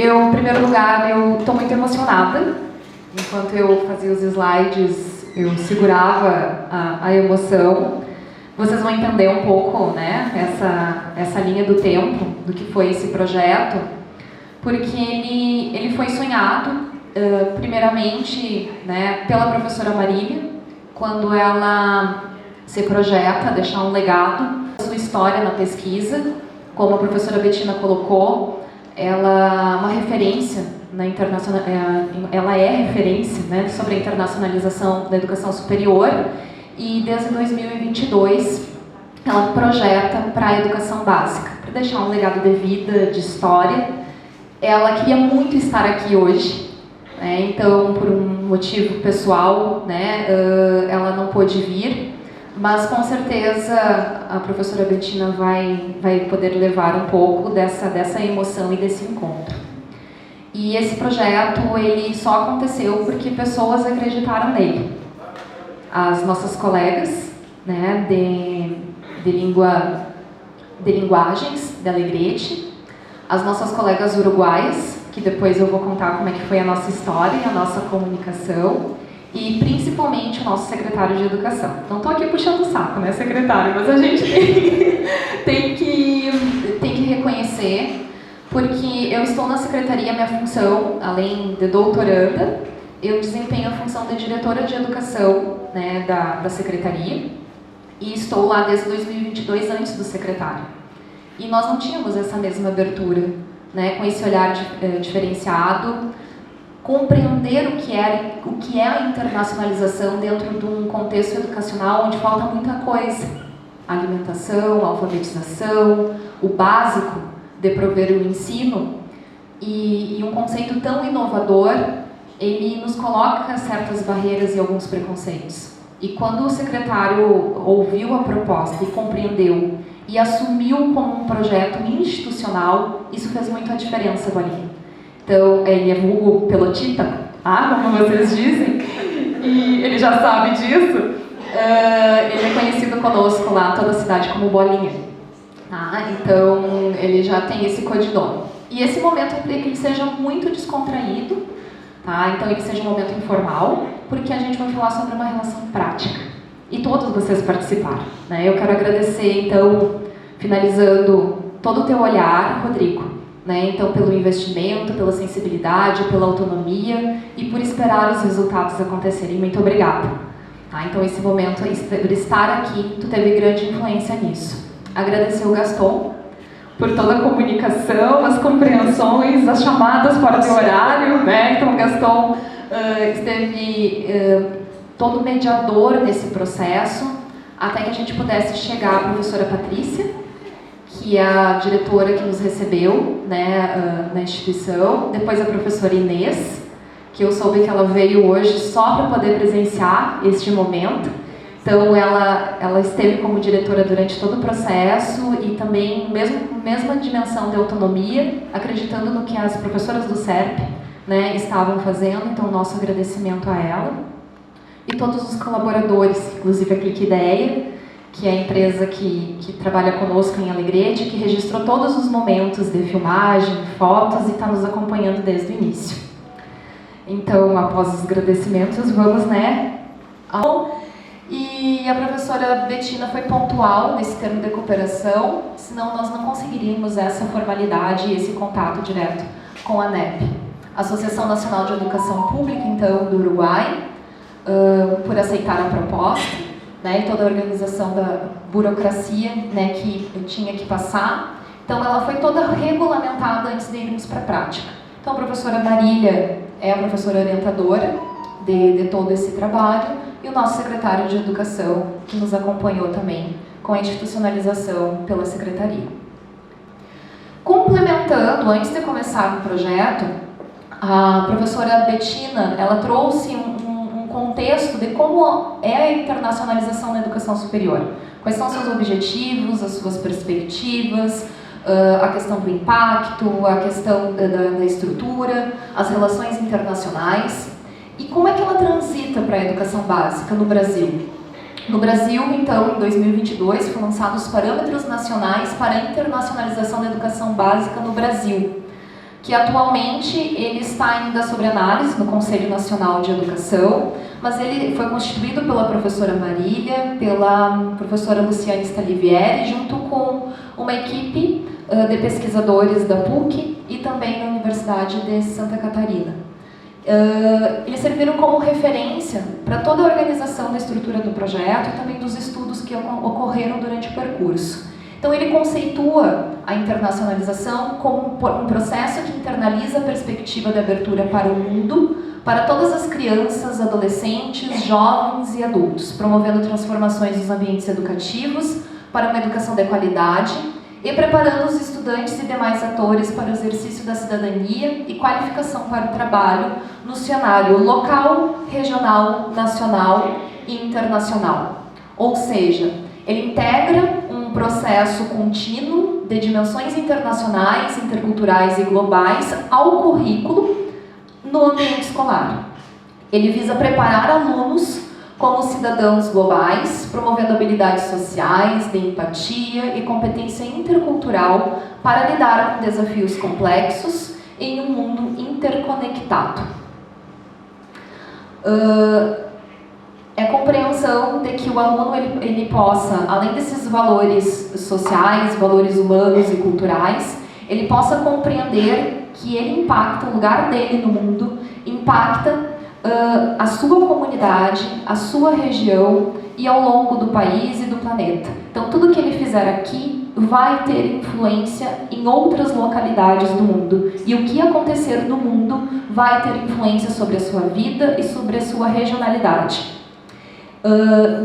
Em primeiro lugar, eu estou muito emocionada. Enquanto eu fazia os slides, eu segurava a emoção. Vocês vão entender um pouco, né, essa linha do tempo, do que foi esse projeto, porque ele foi sonhado, primeiramente, né, pela professora Marília, quando ela se projeta a deixar um legado, sua história na pesquisa, como a professora Bettina colocou, ela é uma referência na ela é referência, né, sobre a internacionalização da educação superior, e desde 2022 ela projeta para a educação básica, para deixar um legado de vida, de história. Ela queria muito estar aqui hoje, né, então por um motivo pessoal, né, ela não pôde vir, mas com certeza a professora Bettina vai poder levar um pouco dessa emoção e desse encontro. E esse projeto ele só aconteceu porque pessoas acreditaram nele. As nossas colegas, né, de linguagens da Alegrete, as nossas colegas uruguaias, que depois eu vou contar como é que foi a nossa história e a nossa comunicação, e principalmente o nosso secretário de Educação. Não estou aqui puxando o saco, né, secretário, mas a gente tem que reconhecer, porque eu estou na secretaria, minha função, além de doutoranda, eu desempenho a função de diretora de educação, né, da secretaria, e estou lá desde 2022, antes do secretário. E nós não tínhamos essa mesma abertura, né, com esse olhar diferenciado, compreender o que é a internacionalização dentro de um contexto educacional onde falta muita coisa. Alimentação, alfabetização, o básico de prover o ensino, e um conceito tão inovador, ele nos coloca certas barreiras e alguns preconceitos. E quando o secretário ouviu a proposta e compreendeu e assumiu como um projeto institucional, isso fez muito a diferença, Bolinha. Então, ele é vulgo pelotita, como vocês dizem, e ele já sabe disso. Ele é conhecido conosco lá, toda a cidade, como Bolinha. Então, ele já tem esse codinome. E esse momento implica que ele seja muito descontraído, então ele seja um momento informal, porque a gente vai falar sobre uma relação prática. E todos vocês participaram, né? Eu quero agradecer, então, finalizando, todo o teu olhar, Rodrigo, né? Então, pelo investimento, pela sensibilidade, pela autonomia e por esperar os resultados acontecerem. Muito obrigada. Então, esse momento, por estar aqui, tu teve grande influência nisso. Agradecer o Gaston por toda a comunicação, as compreensões, as chamadas fora de horário, né? Então, o Gaston esteve todo mediador nesse processo, até que a gente pudesse chegar à professora Patrícia, que é a diretora que nos recebeu, né, na instituição, depois a professora Inês, que eu soube que ela veio hoje só para poder presenciar este momento. Então, ela esteve como diretora durante todo o processo e também, mesma dimensão de autonomia, acreditando no que as professoras do SERP, né, estavam fazendo. Então, nosso agradecimento a ela. E todos os colaboradores, inclusive a Clique Ideia, que é a empresa que trabalha conosco em Alegrete, que registrou todos os momentos de filmagem, fotos e está nos acompanhando desde o início. Então, após os agradecimentos, vamos, né, E a professora Bettina foi pontual nesse termo de cooperação, senão nós não conseguiríamos essa formalidade e esse contato direto com a ANEP. Associação Nacional de Educação Pública, então, do Uruguai, por aceitar a proposta, né, e toda a organização da burocracia, né, que eu tinha que passar. Então, ela foi toda regulamentada antes de irmos para a prática. Então, a professora Marília é a professora orientadora de todo esse trabalho, e o nosso secretário de Educação, que nos acompanhou também com a institucionalização pela Secretaria. Complementando, antes de começar o projeto, a professora Bettina, ela trouxe um contexto de como é a internacionalização na educação superior. Quais são seus objetivos, as suas perspectivas, a questão do impacto, a questão da estrutura, as relações internacionais. E como é que ela transita para a educação básica no Brasil? No Brasil, então, em 2022, foram lançados os parâmetros nacionais para a internacionalização da educação básica no Brasil. que atualmente ele está ainda sob análise no Conselho Nacional de Educação, mas ele foi constituído pela professora Marília, pela professora Luciane Stalivieri, junto com uma equipe de pesquisadores da PUC e também da Universidade de Santa Catarina. Eles serviram como referência para toda a organização da estrutura do projeto e também dos estudos que ocorreram durante o percurso. Então ele conceitua a internacionalização como um processo que internaliza a perspectiva de abertura para o mundo, para todas as crianças, adolescentes, jovens e adultos, promovendo transformações nos ambientes educativos para uma educação de qualidade e preparando os estudantes e demais atores para o exercício da cidadania e qualificação para o trabalho no cenário local, regional, nacional e internacional. Ou seja, ele integra um processo contínuo de dimensões internacionais, interculturais e globais ao currículo no ambiente escolar. Ele visa preparar alunos como cidadãos globais, promovendo habilidades sociais, de empatia e competência intercultural para lidar com desafios complexos em um mundo interconectado. É a compreensão de que o aluno ele possa, além desses valores sociais, valores humanos e culturais, ele possa compreender que ele impacta o lugar dele no mundo, impacta a sua comunidade, a sua região e ao longo do país e do planeta. Então, tudo que ele fizer aqui vai ter influência em outras localidades do mundo. E o que acontecer no mundo vai ter influência sobre a sua vida e sobre a sua regionalidade.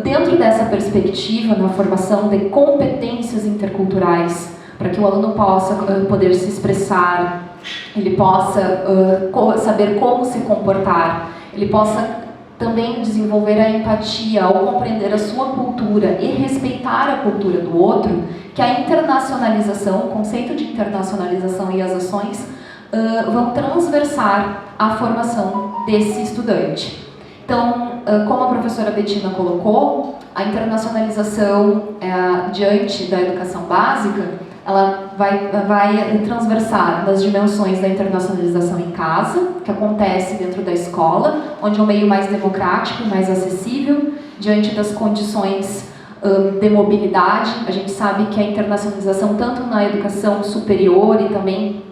Dentro dessa perspectiva, na formação de competências interculturais, para que o aluno possa poder se expressar, ele possa saber como se comportar, ele possa também desenvolver a empatia ao compreender a sua cultura e respeitar a cultura do outro, que a internacionalização, o conceito de internacionalização e as ações vão transversar a formação desse estudante. Então, como a professora Bettina colocou, a internacionalização diante da educação básica, ela vai transversar nas dimensões da internacionalização em casa, que acontece dentro da escola, onde é um meio mais democrático e mais acessível, diante das condições de mobilidade. A gente sabe que a internacionalização, tanto na educação superior e também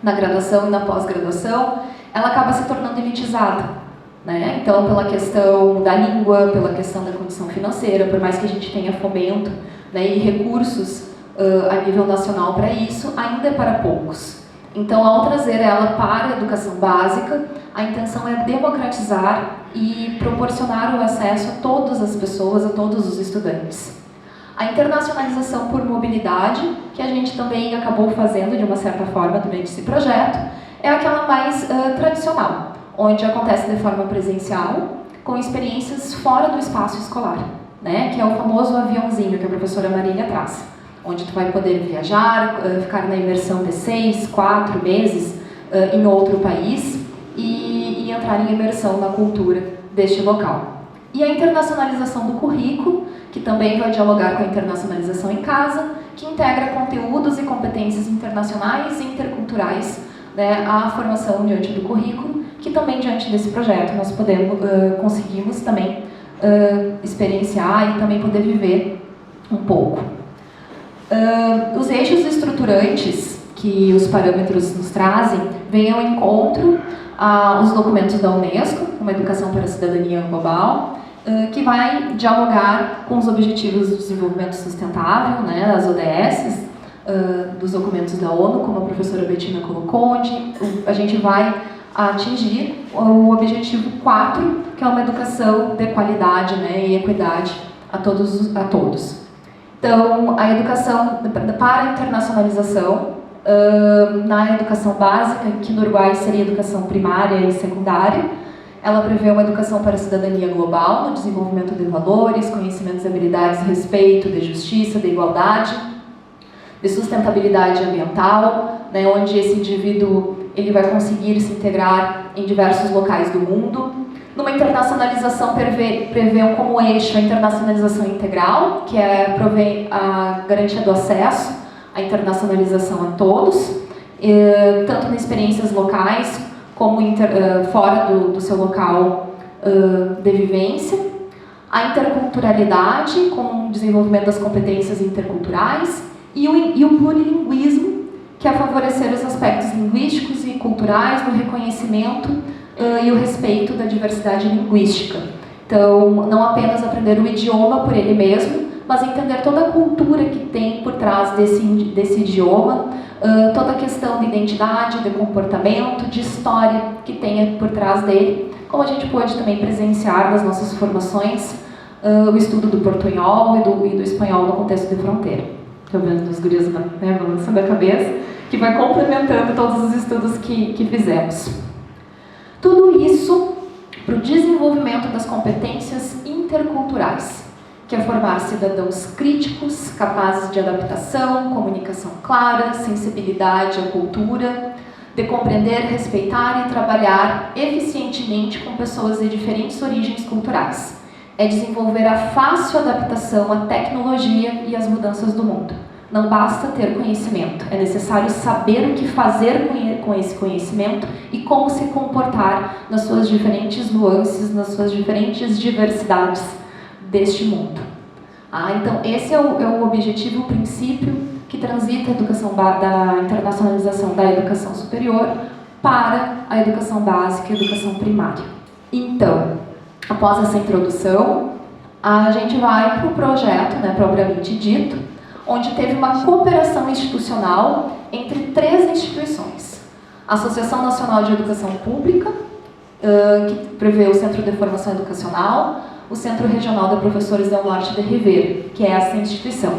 na graduação e na pós-graduação, ela acaba se tornando elitizada. Né? Então, pela questão da língua, pela questão da condição financeira, por mais que a gente tenha fomento, né, e recursos a nível nacional para isso, ainda é para poucos. Então, ao trazer ela para a educação básica, a intenção é democratizar e proporcionar o acesso a todas as pessoas, a todos os estudantes. A internacionalização por mobilidade, que a gente também acabou fazendo de uma certa forma durante esse projeto, é aquela mais tradicional, onde acontece de forma presencial, com experiências fora do espaço escolar, né? Que é o famoso aviãozinho que a professora Marília traz, onde tu vai poder viajar, ficar na imersão de 6, 4 meses em outro país e entrar em imersão na cultura deste local. E a internacionalização do currículo, que também vai dialogar com a internacionalização em casa, que integra conteúdos e competências internacionais e interculturais, né, à formação diante do currículo, que também diante desse projeto nós conseguimos também experienciar e também poder viver um pouco. Os eixos estruturantes que os parâmetros nos trazem vêm ao encontro os documentos da Unesco, uma educação para a cidadania global, que vai dialogar com os Objetivos do Desenvolvimento Sustentável, né, das ODS, dos documentos da ONU, como a professora Bettina colocou, onde a gente vai atingir o objetivo 4, que é uma educação de qualidade, né, e equidade a todos. Então, a educação para a internacionalização, na educação básica, que no Uruguai seria educação primária e secundária, ela prevê uma educação para a cidadania global, no desenvolvimento de valores, conhecimentos e habilidades, respeito, de justiça, de igualdade, de sustentabilidade ambiental, né, onde esse indivíduo ele vai conseguir se integrar em diversos locais do mundo. Numa internacionalização prevê como eixo a internacionalização integral, que provém a garantia do acesso à internacionalização a todos, tanto em experiências locais, como fora do seu local de vivência. A interculturalidade, com o desenvolvimento das competências interculturais, e o plurilinguismo, que é favorecer os aspectos linguísticos e culturais no reconhecimento e o respeito da diversidade linguística. Então, não apenas aprender o idioma por ele mesmo, mas entender toda a cultura que tem por trás desse idioma, toda a questão de identidade, de comportamento, de história que tem por trás dele, como a gente pôde também presenciar nas nossas formações, o estudo do portunhol e do espanhol no contexto de fronteira. Estou vendo as gurias balançando a cabeça, que vai complementando todos os estudos que fizemos. Tudo isso para o desenvolvimento das competências interculturais, que é formar cidadãos críticos, capazes de adaptação, comunicação clara, sensibilidade à cultura, de compreender, respeitar e trabalhar eficientemente com pessoas de diferentes origens culturais. É desenvolver a fácil adaptação à tecnologia e às mudanças do mundo. Não basta ter conhecimento, é necessário saber o que fazer com esse conhecimento e como se comportar nas suas diferentes nuances, nas suas diferentes diversidades deste mundo. Então, esse é o objetivo, o princípio que transita a educação da internacionalização da educação superior para a educação básica e a educação primária. Então, após essa introdução, a gente vai para o projeto, propriamente dito, onde teve uma cooperação institucional entre 3 instituições. A Associação Nacional de Educação Pública, que prevê o Centro de Formação Educacional, o Centro Regional de Professores del Norte de Rivera, que é essa instituição.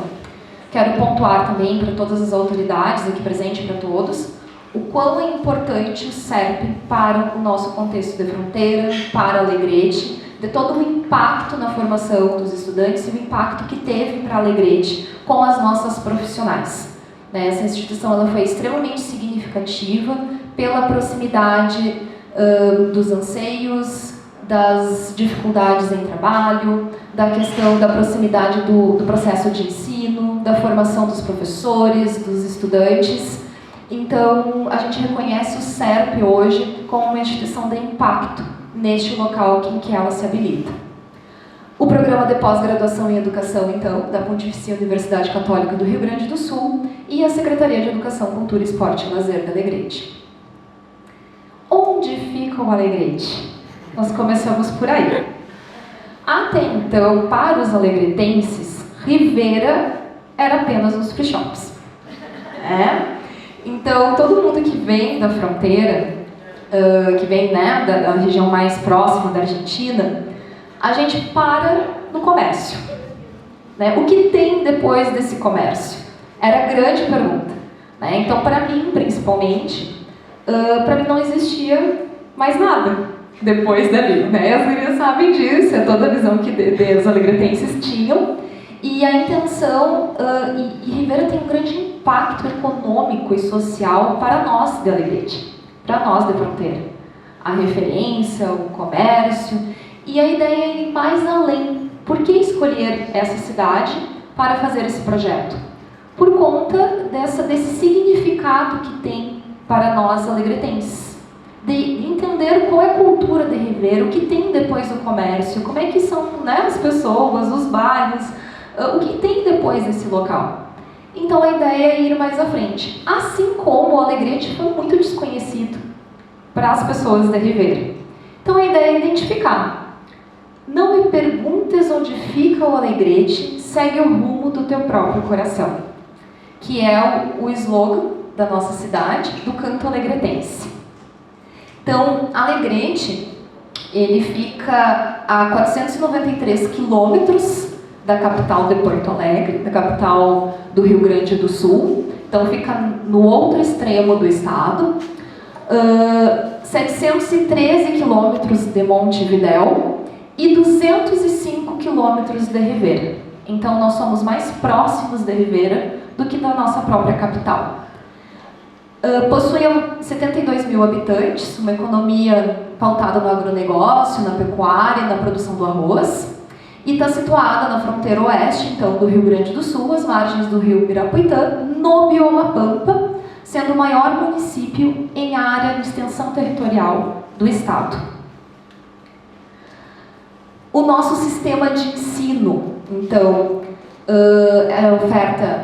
Quero pontuar também para todas as autoridades aqui presentes, para todos, o quão é importante o CERP para o nosso contexto de fronteira, para Alegrete, de todo o impacto na formação dos estudantes e o impacto que teve para Alegrete com as nossas profissionais. Essa instituição ela foi extremamente significativa pela proximidade dos anseios, das dificuldades em trabalho, da questão da proximidade do processo de ensino, da formação dos professores, dos estudantes. Então, a gente reconhece o CERP hoje como uma instituição de impacto neste local em que ela se habilita. O Programa de Pós-Graduação em Educação, então, da Pontifícia Universidade Católica do Rio Grande do Sul e a Secretaria de Educação, Cultura, Esporte e Lazer de Alegrete. Onde fica o Alegrete? Nós começamos por aí. Até então, para os alegretenses, Rivera era apenas os free shops. Então, todo mundo que vem da fronteira, que vem da região mais próxima da Argentina, a gente para no comércio. O que tem depois desse comércio? Era a grande pergunta. Então, para mim, principalmente, para mim não existia mais nada depois dali. As meninas sabem disso, é toda a visão que os alegretenses tinham. E a intenção, e Rivera tem um grande impacto econômico e social para nós de Alegrete, para nós de fronteira. A referência, o comércio, e a ideia é ir mais além. Por que escolher essa cidade para fazer esse projeto? Por conta desse significado que tem para nós alegretenses. De entender qual é a cultura de Rivera, o que tem depois do comércio, como é que são as pessoas, os bairros, o que tem depois desse local. Então a ideia é ir mais à frente. Assim como o Alegrete foi muito desconhecido para as pessoas de Rivera. Então a ideia é identificar. Não me perguntes onde fica o Alegrete, segue o rumo do teu próprio coração. Que é o slogan da nossa cidade, do canto alegretense. Então, Alegrete, ele fica a 493 quilômetros da capital de Porto Alegre, da capital do Rio Grande do Sul. Então, fica no outro extremo do estado. 713 quilômetros de Montevidéu e 205 quilômetros de Rivera. Então, nós somos mais próximos de Rivera do que da nossa própria capital. Possui 72 mil habitantes, uma economia pautada no agronegócio, na pecuária e na produção do arroz. E está situada na fronteira oeste, então, do Rio Grande do Sul, às margens do rio Ibirapuitã, no bioma Pampa, sendo o maior município em área de extensão territorial do estado. O nosso sistema de ensino, então,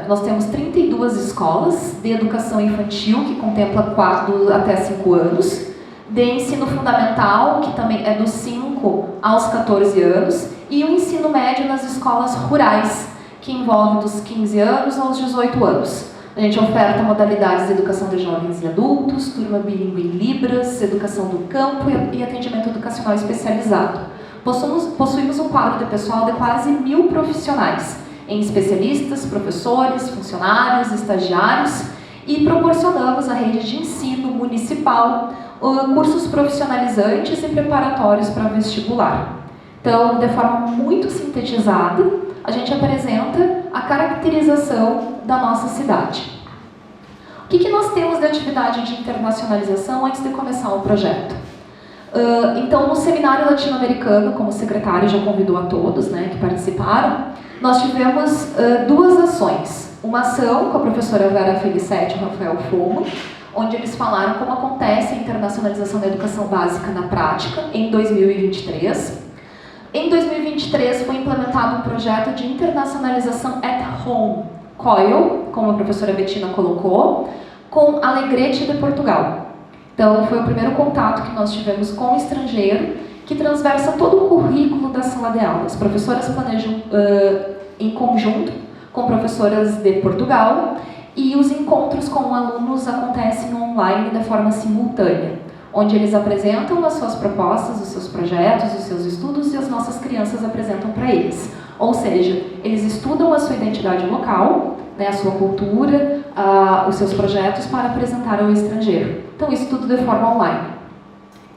nós temos 32 escolas de educação infantil, que contempla 4 até 5 anos, de ensino fundamental, que também é dos 5 aos 14 anos, e o ensino médio nas escolas rurais, que envolve dos 15 anos aos 18 anos. A gente oferta modalidades de educação de jovens e adultos, turma bilíngue em Libras, educação do campo e atendimento educacional especializado. Possuímos um quadro de pessoal de quase 1.000 profissionais, em especialistas, professores, funcionários, estagiários, e proporcionamos à rede de ensino municipal cursos profissionalizantes e preparatórios para vestibular. Então, de forma muito sintetizada, a gente apresenta a caracterização da nossa cidade. O que nós temos de atividade de internacionalização antes de começar o projeto? Então, no seminário latino-americano, como o secretário já convidou a todos, né, que participaram, nós tivemos 2 ações. Uma ação com a professora Vera Felicetti e o Rafael Fomo, onde eles falaram como acontece a internacionalização da educação básica na prática em 2023. Em 2023 foi implementado um projeto de internacionalização at home, COIL, como a professora Bettina colocou, com Alegrete de Portugal. Então, foi o primeiro contato que nós tivemos com o estrangeiro, que transversa todo o currículo da sala de aula. As professoras planejam em conjunto com professoras de Portugal, e os encontros com alunos acontecem online de forma simultânea, onde eles apresentam as suas propostas, os seus projetos, os seus estudos, e as nossas crianças apresentam para eles. Ou seja, eles estudam a sua identidade local, né, a sua cultura, os seus projetos para apresentar ao estrangeiro. Então, isso tudo de forma online.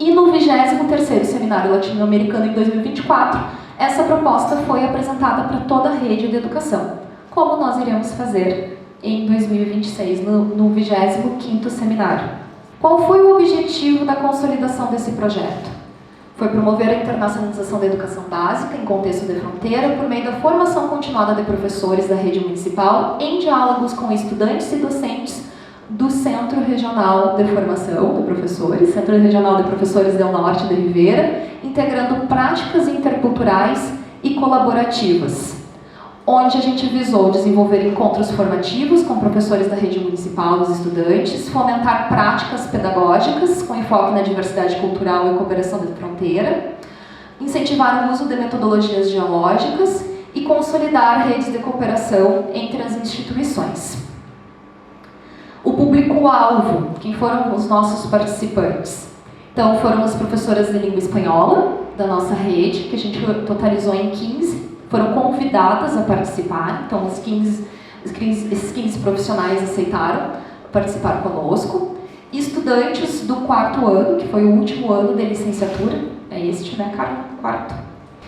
E no 23º Seminário Latino-Americano, em 2024, essa proposta foi apresentada para toda a rede de educação, como nós iremos fazer em 2026, no 25º Seminário. Qual foi o objetivo da consolidação desse projeto? Foi promover a internacionalização da educação básica em contexto de fronteira por meio da formação continuada de professores da rede municipal em diálogos com estudantes e docentes do Centro Regional de Formação de Professores, Centro Regional de Professores Del Norte de Rivera, integrando práticas interculturais e colaborativas, onde a gente visou desenvolver encontros formativos com professores da rede municipal e os estudantes, fomentar práticas pedagógicas com enfoque na diversidade cultural e cooperação de fronteira, incentivar o uso de metodologias geológicas e consolidar redes de cooperação entre as instituições. O público-alvo, quem foram os nossos participantes? Então, foram as professoras de língua espanhola da nossa rede, que a gente totalizou em 15, foram convidadas a participar, então esses 15 profissionais aceitaram participar conosco. Estudantes do 4º ano, que foi o último ano de licenciatura, é este, né, Carla? 4º.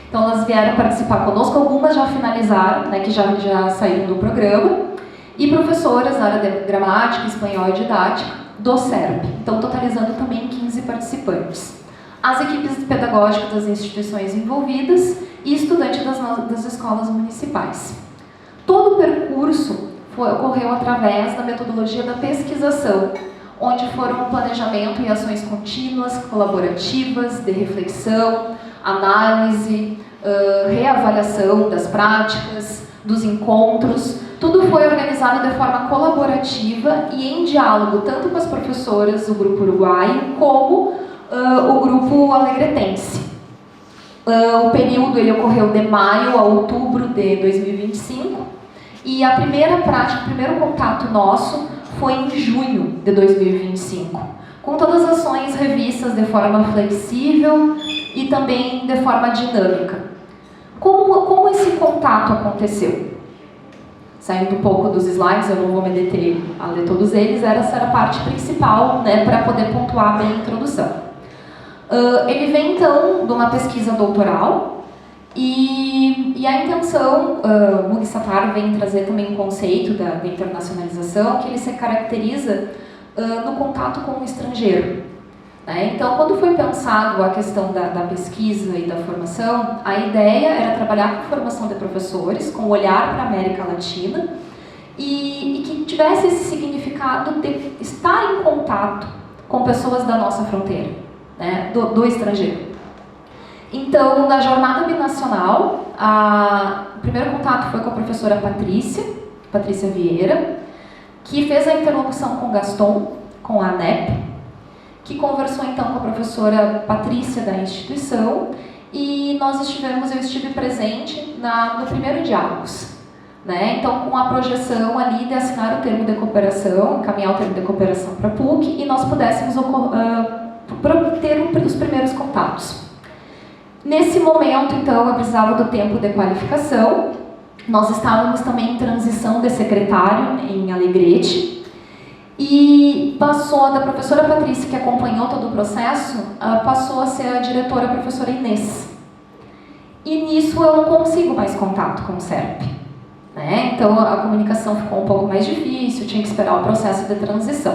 Então, elas vieram participar conosco, algumas já finalizaram, né, que já saíram do programa, e professoras na área de gramática, espanhol e didática do SERP, então totalizando também 15 participantes. As equipes pedagógicas das instituições envolvidas e estudantes das escolas municipais. Todo o percurso ocorreu através da metodologia da pesquisação, onde foram planejamento e ações contínuas, colaborativas, de reflexão, análise, reavaliação das práticas, dos encontros. Tudo foi organizado de forma colaborativa e em diálogo, tanto com as professoras do Grupo Uruguaio, como o Grupo Alegretense. O período ele ocorreu de maio a outubro de 2025, e a primeira prática, o primeiro contato nosso foi em junho de 2025, com todas as ações revistas de forma flexível e também de forma dinâmica. Como esse contato aconteceu? Saindo um pouco dos slides, eu não vou me deter a ler todos eles, essa era a parte principal, né, para poder pontuar bem a introdução. Ele vem, então, de uma pesquisa doutoral, e a intenção, o Mugi Sattar vem trazer também um conceito da internacionalização, que ele se caracteriza no contato com o estrangeiro. Né? Então, quando foi pensado a questão da pesquisa e da formação, a ideia era trabalhar com formação de professores, com olhar para a América Latina, e que tivesse esse significado de estar em contato com pessoas da nossa fronteira, né, do estrangeiro. Então, na jornada binacional, o primeiro contato foi com a professora Patrícia Vieira, que fez a interlocução com o Gaston, com a ANEP, que conversou então com a professora Patrícia da instituição, e eu estive presente no primeiro Diálogos, né? Então, com a projeção ali de assinar o termo de cooperação, encaminhar o termo de cooperação para a PUC, e nós pudéssemos ter os primeiros contatos. Nesse momento, então, eu precisava do tempo de qualificação. Nós estávamos também em transição de secretário em Alegrete, e passou da professora Patrícia, que acompanhou todo o processo, passou a ser a diretora, a professora Inês. E nisso eu não consigo mais contato com o SERP, né? Então a comunicação ficou um pouco mais difícil, tinha que esperar o processo de transição.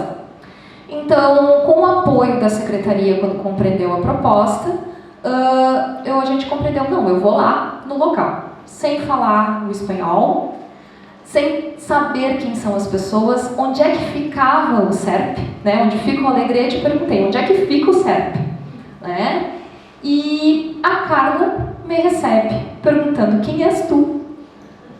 Então, com o apoio da secretaria, quando compreendeu a proposta, a gente compreendeu, não, eu vou lá no local, sem falar o espanhol, sem saber quem são as pessoas, onde é que ficava o SERP, né? Onde fica o Alegrete, eu perguntei, onde é que fica o SERP? Né? E a Carla me recebe, perguntando, quem és tu?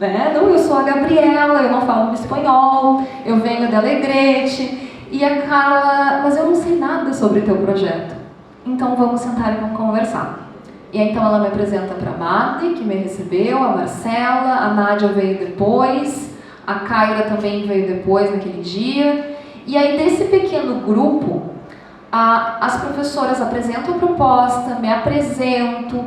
Né? Não, eu sou a Gabriela, eu não falo espanhol, eu venho de Alegrete. E a Carla, mas eu não sei nada sobre o teu projeto, então vamos sentar e vamos conversar. E aí, então ela me apresenta para a Madi, que me recebeu, a Marcela, a Nádia veio depois, a Kaira também veio depois naquele dia. E aí, desse pequeno grupo, as professoras apresentam a proposta, me apresento,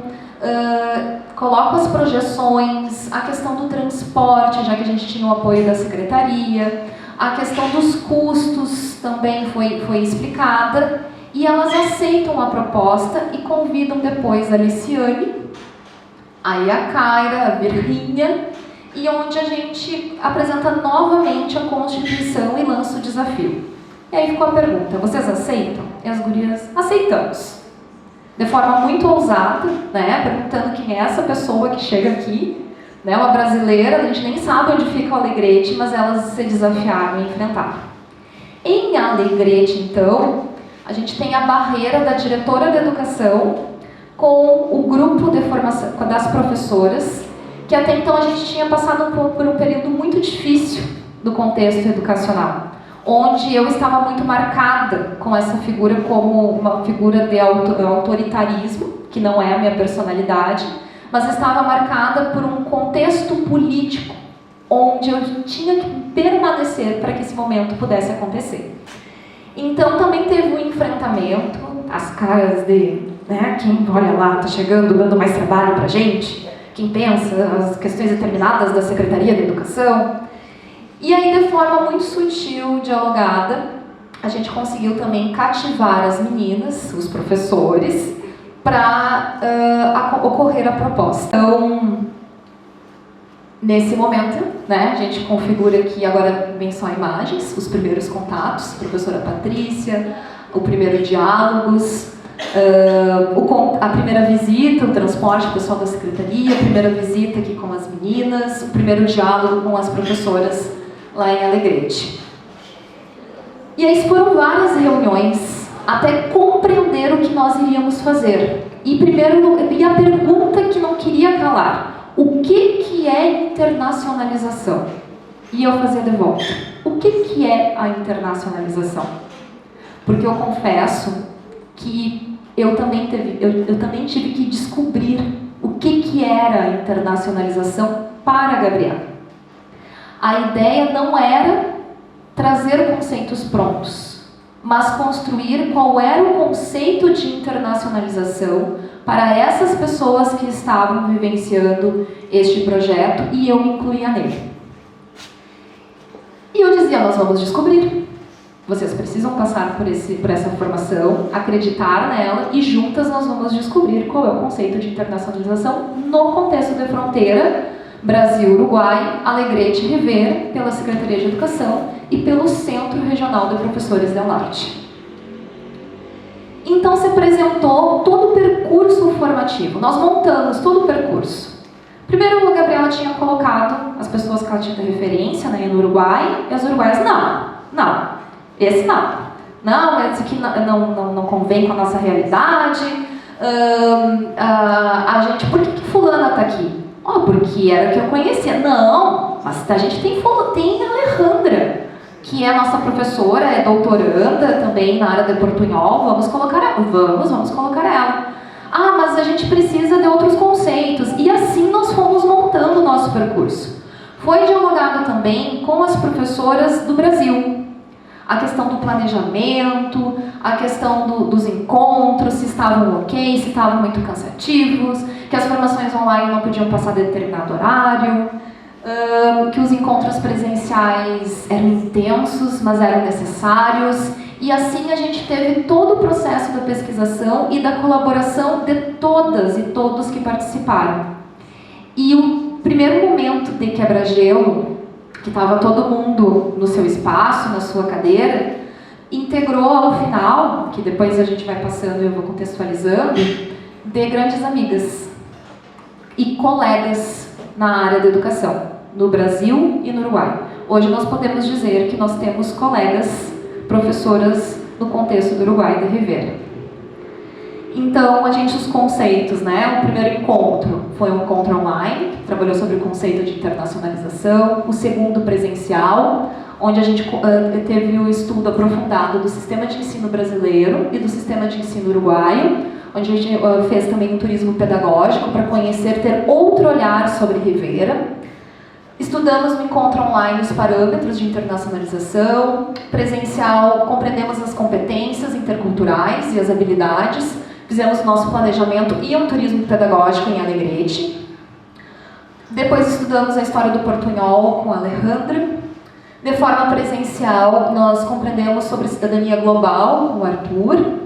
coloco as projeções, a questão do transporte, já que a gente tinha o apoio da secretaria, a questão dos custos também foi explicada. E elas aceitam a proposta e convidam depois a Liciane, aí a Kaira, a Virgínia, e onde a gente apresenta novamente a Constituição e lança o desafio. E aí ficou a pergunta, vocês aceitam? E as gurias, aceitamos. De forma muito ousada, né, perguntando quem é essa pessoa que chega aqui, né, uma brasileira, a gente nem sabe onde fica o Alegrete, mas elas se desafiaram a enfrentar. Em Alegrete, então, a gente tem a barreira da diretora de educação com o grupo de formação das professoras, que até então a gente tinha passado por um período muito difícil do contexto educacional, onde eu estava muito marcada com essa figura como uma figura de autoritarismo, que não é a minha personalidade, mas estava marcada por um contexto político, onde eu tinha que permanecer para que esse momento pudesse acontecer. Então também teve um enfrentamento, as caras de, né, quem olha lá, tá chegando, dando mais trabalho pra gente, quem pensa as questões determinadas da Secretaria de Educação. E aí, de forma muito sutil, dialogada, a gente conseguiu também cativar as meninas, os professores, para ocorrer a proposta. Então, nesse momento, né, a gente configura aqui, agora vem só imagens, os primeiros contatos, professora Patrícia, o primeiro Diálogos, a primeira visita, o transporte pessoal da secretaria, a primeira visita aqui com as meninas, o primeiro diálogo com as professoras lá em Alegrete. E aí foram várias reuniões até compreender o que nós iríamos fazer. E a pergunta que não queria calar, o que é internacionalização? E eu fazia de volta. O que é a internacionalização? Porque eu confesso que eu também tive que descobrir o que era a internacionalização para a Gabriela. A ideia não era trazer conceitos prontos, mas construir qual era o conceito de internacionalização para essas pessoas que estavam vivenciando este projeto, e eu me incluía nele. E eu dizia, nós vamos descobrir. Vocês precisam passar por essa formação, acreditar nela, e juntas nós vamos descobrir qual é o conceito de internacionalização no contexto de fronteira, Brasil-Uruguai, Alegrete e Rivera, pela Secretaria de Educação e pelo Centro Regional de Professores del Arte. Então se apresentou todo o percurso formativo. Nós montamos todo o percurso. Primeiro a Gabriela ela tinha colocado as pessoas que ela tinha de referência, né, no Uruguai, e as uruguaias, não, esse não, esse aqui não convém com a nossa realidade. A gente, por que fulana está aqui? Porque era que eu conhecia. Não, mas a gente tem a Alejandra, que é a nossa professora, é doutoranda também na área de portunhol, vamos colocar ela. Mas a gente precisa de outros conceitos. E assim nós fomos montando o nosso percurso. Foi dialogado também com as professoras do Brasil. A questão do planejamento, a questão dos encontros, se estavam ok, se estavam muito cansativos, que as formações online não podiam passar de determinado horário, que os encontros presenciais eram intensos, mas eram necessários. E assim a gente teve todo o processo da pesquisação e da colaboração de todas e todos que participaram. E o primeiro momento de quebra-gelo, que estava todo mundo no seu espaço, na sua cadeira, integrou ao final, que depois a gente vai passando e eu vou contextualizando, de grandes amigas e colegas na área da educação, no Brasil e no Uruguai. Hoje nós podemos dizer que nós temos colegas professoras no contexto do Uruguai de Rivera. Então, os conceitos, né? O primeiro encontro foi um encontro online, que trabalhou sobre o conceito de internacionalização. O segundo, presencial, onde a gente teve o estudo aprofundado do sistema de ensino brasileiro e do sistema de ensino uruguaio, onde a gente fez também um turismo pedagógico para conhecer, ter outro olhar sobre Rivera. Estudamos no encontro online os parâmetros de internacionalização. Presencial, compreendemos as competências interculturais e as habilidades. Fizemos o nosso planejamento e um turismo pedagógico em Alegrete. Depois estudamos a história do portunhol com a Alejandra. De forma presencial, nós compreendemos sobre cidadania global com o Arthur.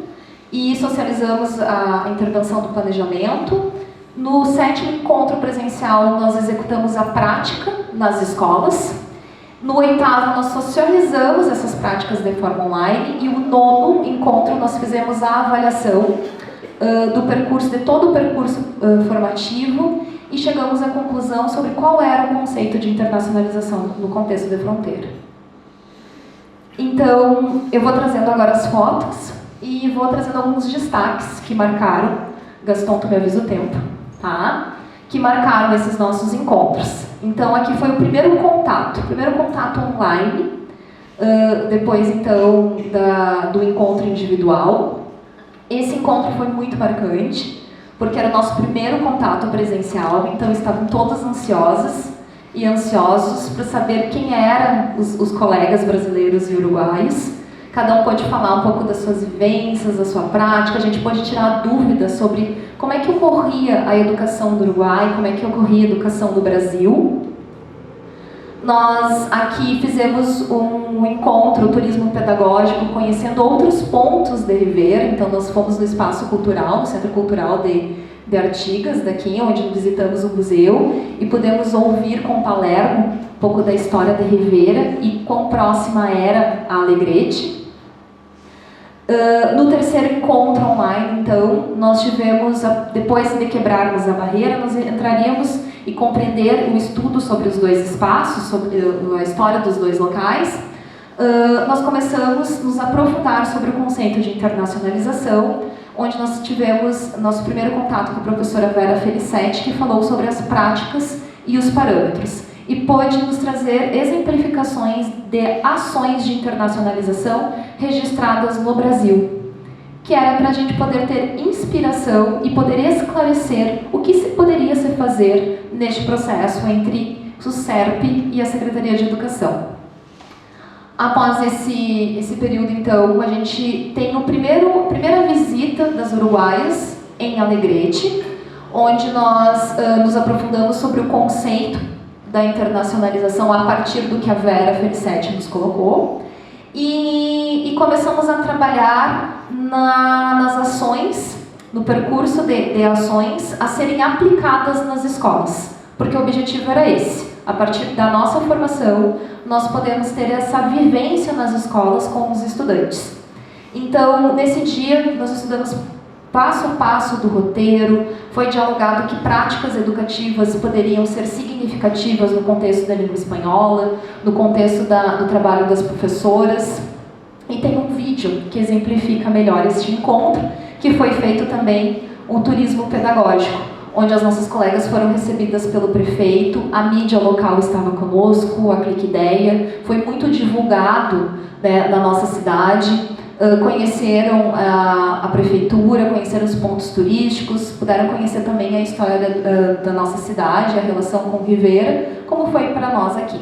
E socializamos a intervenção do planejamento. No 7º encontro presencial, nós executamos a prática nas escolas. No 8º, nós socializamos essas práticas de forma online. E o 9º encontro, nós fizemos a avaliação do percurso, de todo o percurso formativo, e chegamos à conclusão sobre qual era o conceito de internacionalização no contexto de fronteira. Então, eu vou trazendo agora as fotos e vou trazendo alguns destaques que marcaram. Gaston, tu me avisa o tempo, tá? Que marcaram esses nossos encontros. Então, aqui foi o primeiro contato online, depois, então, do encontro individual. Esse encontro foi muito marcante, porque era o nosso primeiro contato presencial, então estavam todas ansiosas e ansiosos para saber quem eram os colegas brasileiros e uruguaios. Cada um pôde falar um pouco das suas vivências, da sua prática, a gente pôde tirar dúvidas sobre como é que ocorria a educação do Uruguai, como é que ocorria a educação do Brasil. Nós aqui fizemos um encontro, o turismo pedagógico, conhecendo outros pontos de Rivera. Então nós fomos no Espaço Cultural, no Centro Cultural de Artigas, daqui, onde visitamos o museu e pudemos ouvir com Palermo um pouco da história de Rivera e quão próxima era a Alegrete. No terceiro encontro online, então, nós tivemos, depois de quebrarmos a barreira, nós entraríamos e compreender o estudo sobre os dois espaços, sobre a história dos dois locais. Nós começamos a nos aprofundar sobre o conceito de internacionalização, onde nós tivemos nosso primeiro contato com a professora Vera Felicetti, que falou sobre as práticas e os parâmetros, e pôde nos trazer exemplificações de ações de internacionalização registradas no Brasil, que era para a gente poder ter inspiração e poder esclarecer o que se poderia se fazer neste processo entre o SERP e a Secretaria de Educação. Após esse período, então, a gente tem a primeira visita das uruguaias em Alegrete, onde nós nos aprofundamos sobre o conceito da internacionalização a partir do que a Vera Felicetti nos colocou, e começamos a trabalhar nas ações, no percurso de ações a serem aplicadas nas escolas, porque o objetivo era esse. A partir da nossa formação, nós podemos ter essa vivência nas escolas com os estudantes. Então, nesse dia, nós estudamos passo a passo do roteiro, foi dialogado que práticas educativas poderiam ser significativas no contexto da língua espanhola, no contexto do trabalho das professoras. E tem um vídeo que exemplifica melhor este encontro, que foi feito também o turismo pedagógico, onde as nossas colegas foram recebidas pelo prefeito, a mídia local estava conosco, a Clique Ideia, foi muito divulgado, né, na nossa cidade, conheceram a prefeitura, conheceram os pontos turísticos, puderam conhecer também a história da nossa cidade, a relação com Rivera, como foi para nós aqui.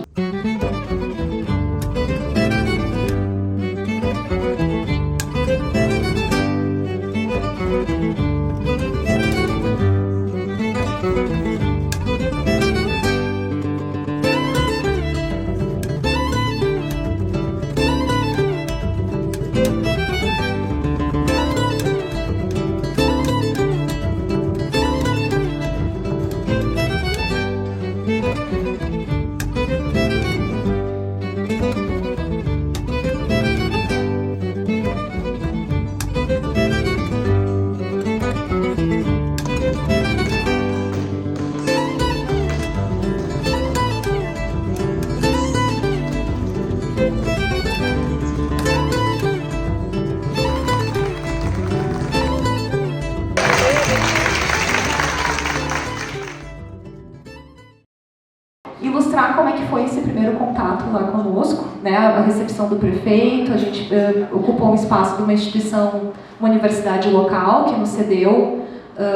Ilustrar como é que foi esse primeiro contato lá conosco, né? A recepção do prefeito, a gente ocupou um espaço de uma instituição, uma universidade local que nos cedeu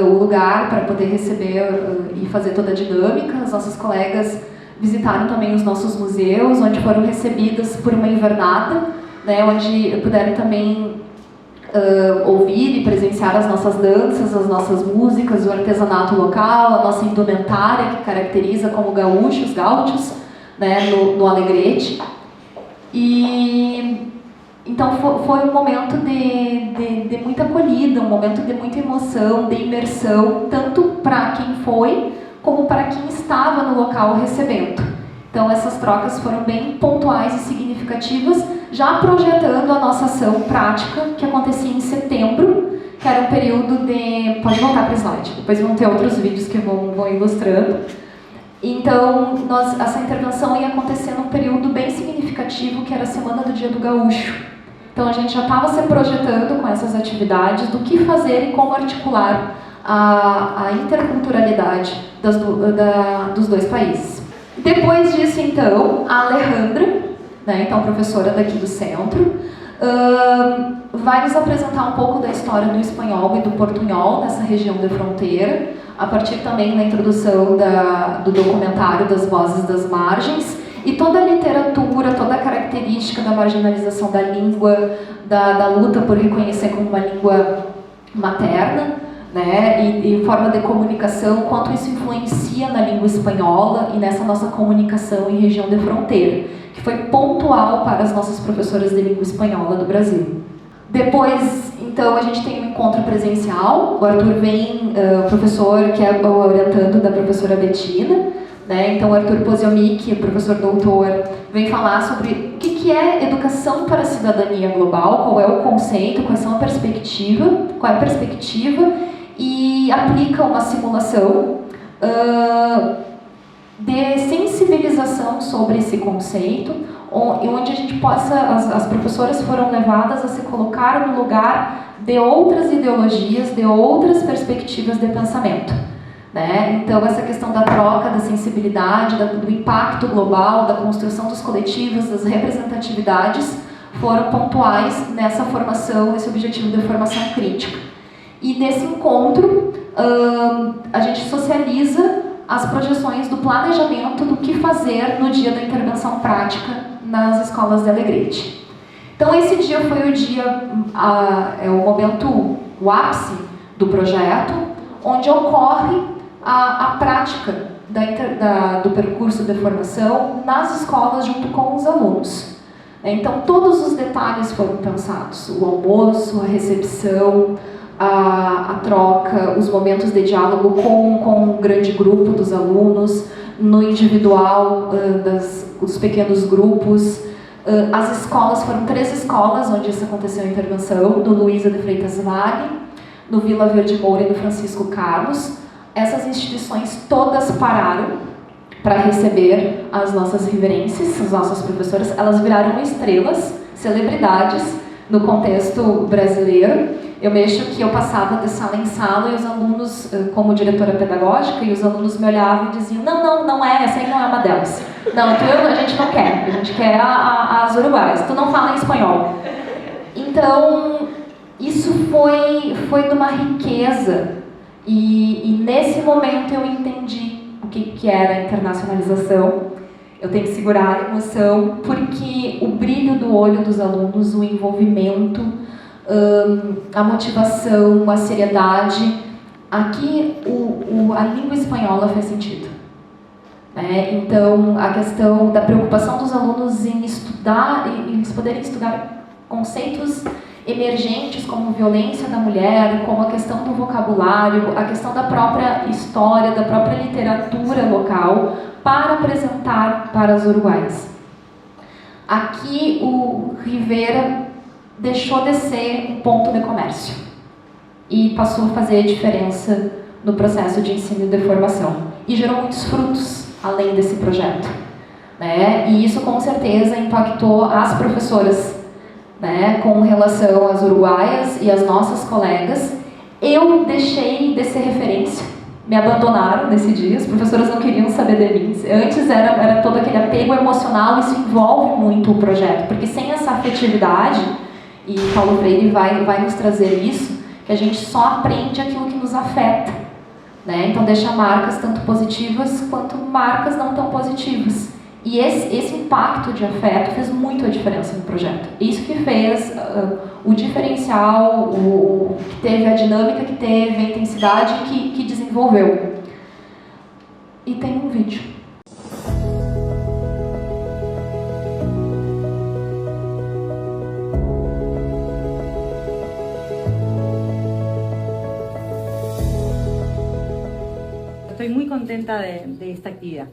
o lugar para poder receber e fazer toda a dinâmica. As nossas colegas visitaram também os nossos museus, onde foram recebidas por uma invernada, né? Onde puderam também ouvir e presenciar as nossas danças, as nossas músicas, o artesanato local, a nossa indumentária que caracteriza como gaúchos, né, no Alegrete. E então foi um momento de muita acolhida, um momento de muita emoção, de imersão, tanto para quem foi como para quem estava no local recebendo. Então essas trocas foram bem pontuais e significativas, já projetando a nossa ação prática, que acontecia em setembro, que era um período de... Pode voltar para o slide, depois vão ter outros vídeos que vão ilustrando. Então, essa intervenção ia acontecer num período bem significativo, que era a Semana do Dia do Gaúcho. Então a gente já estava se projetando com essas atividades do que fazer e como articular a interculturalidade dos dois países. Depois disso, então, a Alejandra, né, então professora daqui do centro, vai nos apresentar um pouco da história do espanhol e do portunhol nessa região de fronteira, a partir também da introdução do documentário das Vozes das Margens, e toda a literatura, toda a característica da marginalização da língua, da luta por reconhecer como uma língua materna, né, e forma de comunicação, quanto isso influencia na língua espanhola e nessa nossa comunicação em região de fronteira, que foi pontual para as nossas professoras de língua espanhola do Brasil. Depois, então, a gente tem um encontro presencial, o Arthur vem, o professor que é o orientando da professora Bettina, né, então o Arthur Poziomic, professor doutor, vem falar sobre o que é educação para a cidadania global, qual é o conceito, qual é a perspectiva, e aplica uma simulação de sensibilização sobre esse conceito, onde a gente possa, as professoras foram levadas a se colocar no lugar de outras ideologias, de outras perspectivas de pensamento, né? Então essa questão da troca, da sensibilidade, do impacto global, da construção dos coletivos, das representatividades, foram pontuais nessa formação, nesse objetivo de formação crítica. E nesse encontro, a gente socializa as projeções do planejamento do que fazer no dia da intervenção prática nas escolas de Alegrete. Então esse dia foi o dia, é o momento, o ápice do projeto, onde ocorre a prática do percurso de formação nas escolas junto com os alunos. Então todos os detalhes foram pensados, o almoço, a recepção, a troca, os momentos de diálogo com um grande grupo dos alunos, no individual, dos pequenos grupos. As escolas, foram 3 escolas onde isso aconteceu a intervenção, do Luísa de Freitas Vale, no Vila Verde Moura e no Francisco Carlos. Essas instituições todas pararam para receber as nossas reverências, as nossas professoras. Elas viraram estrelas, celebridades no contexto brasileiro. Eu mexo que eu passava de sala em sala e os alunos, como diretora pedagógica, e os alunos me olhavam e diziam: não é, essa aí não é uma delas. Não, a gente não quer, a gente quer as uruguaias, tu não fala em espanhol. Então, isso foi de uma riqueza e nesse momento eu entendi o que era a internacionalização. Eu tenho que segurar a emoção porque o brilho do olho dos alunos, o envolvimento, a motivação, a seriedade, aqui a língua espanhola faz sentido. Então, a questão da preocupação dos alunos em estudar, em eles poderem estudar conceitos emergentes como violência da mulher, como a questão do vocabulário, a questão da própria história, da própria literatura local, para apresentar para as uruguaias. Aqui o Rivera deixou de ser um ponto de comércio e passou a fazer diferença no processo de ensino e de formação. E gerou muitos frutos além desse projeto. E isso com certeza impactou as professoras, com relação às uruguaias e às nossas colegas. Eu deixei de ser referência, me abandonaram nesse dia, as professoras não queriam saber de mim. Antes era todo aquele apego emocional, isso envolve muito o projeto, porque sem essa afetividade, e Paulo Freire vai nos trazer isso, que a gente só aprende aquilo que nos afeta. Então deixa marcas tanto positivas quanto marcas não tão positivas. E esse impacto de afeto fez muito a diferença no projeto. Isso que fez o diferencial, o que teve a dinâmica que teve, a intensidade que desenvolveu. E tem um vídeo. Estoy muy contenta de esta actividad.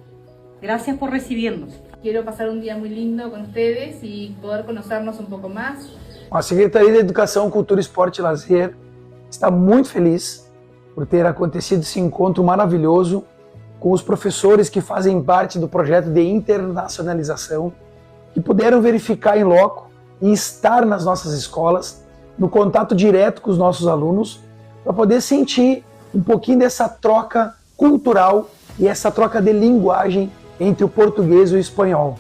Gracias por recibirnos. Quiero pasar un día muy lindo con ustedes y poder conocernos un poco más. A Secretaria de Educação, Cultura, Esporte e Lazer está muito feliz por ter acontecido esse encontro maravilhoso com os professores que fazem parte do projeto de internacionalização, que puderam verificar em loco e estar nas nossas escolas, no contato direto com os nossos alunos, para poder sentir um pouquinho dessa troca cultural e essa troca de linguagem entre o português e o espanhol.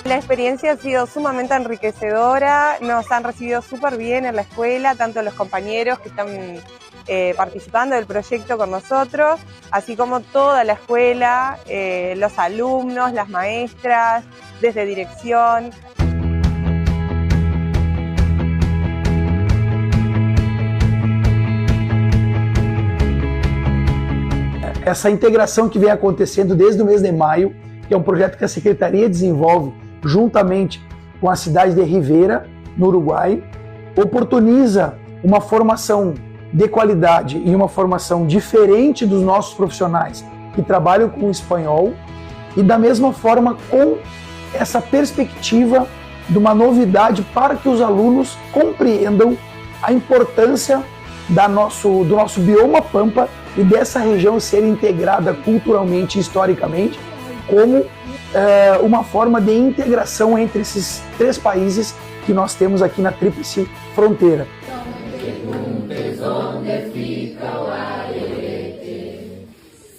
La experiencia ha sido sumamente enriquecedora, nos han recibido súper bien en la escuela, tanto los compañeros que están participando del proyecto con nosotros, así como toda la escuela, los alumnos, las maestras, desde dirección. Essa integração que vem acontecendo desde o mês de maio, que é um projeto que a Secretaria desenvolve juntamente com a cidade de Rivera, no Uruguai, oportuniza uma formação de qualidade e uma formação diferente dos nossos profissionais que trabalham com o espanhol e da mesma forma com essa perspectiva de uma novidade para que os alunos compreendam a importância do nosso bioma Pampa e dessa região ser integrada culturalmente e historicamente como uma forma de integração entre esses três países que nós temos aqui na Tríplice Fronteira.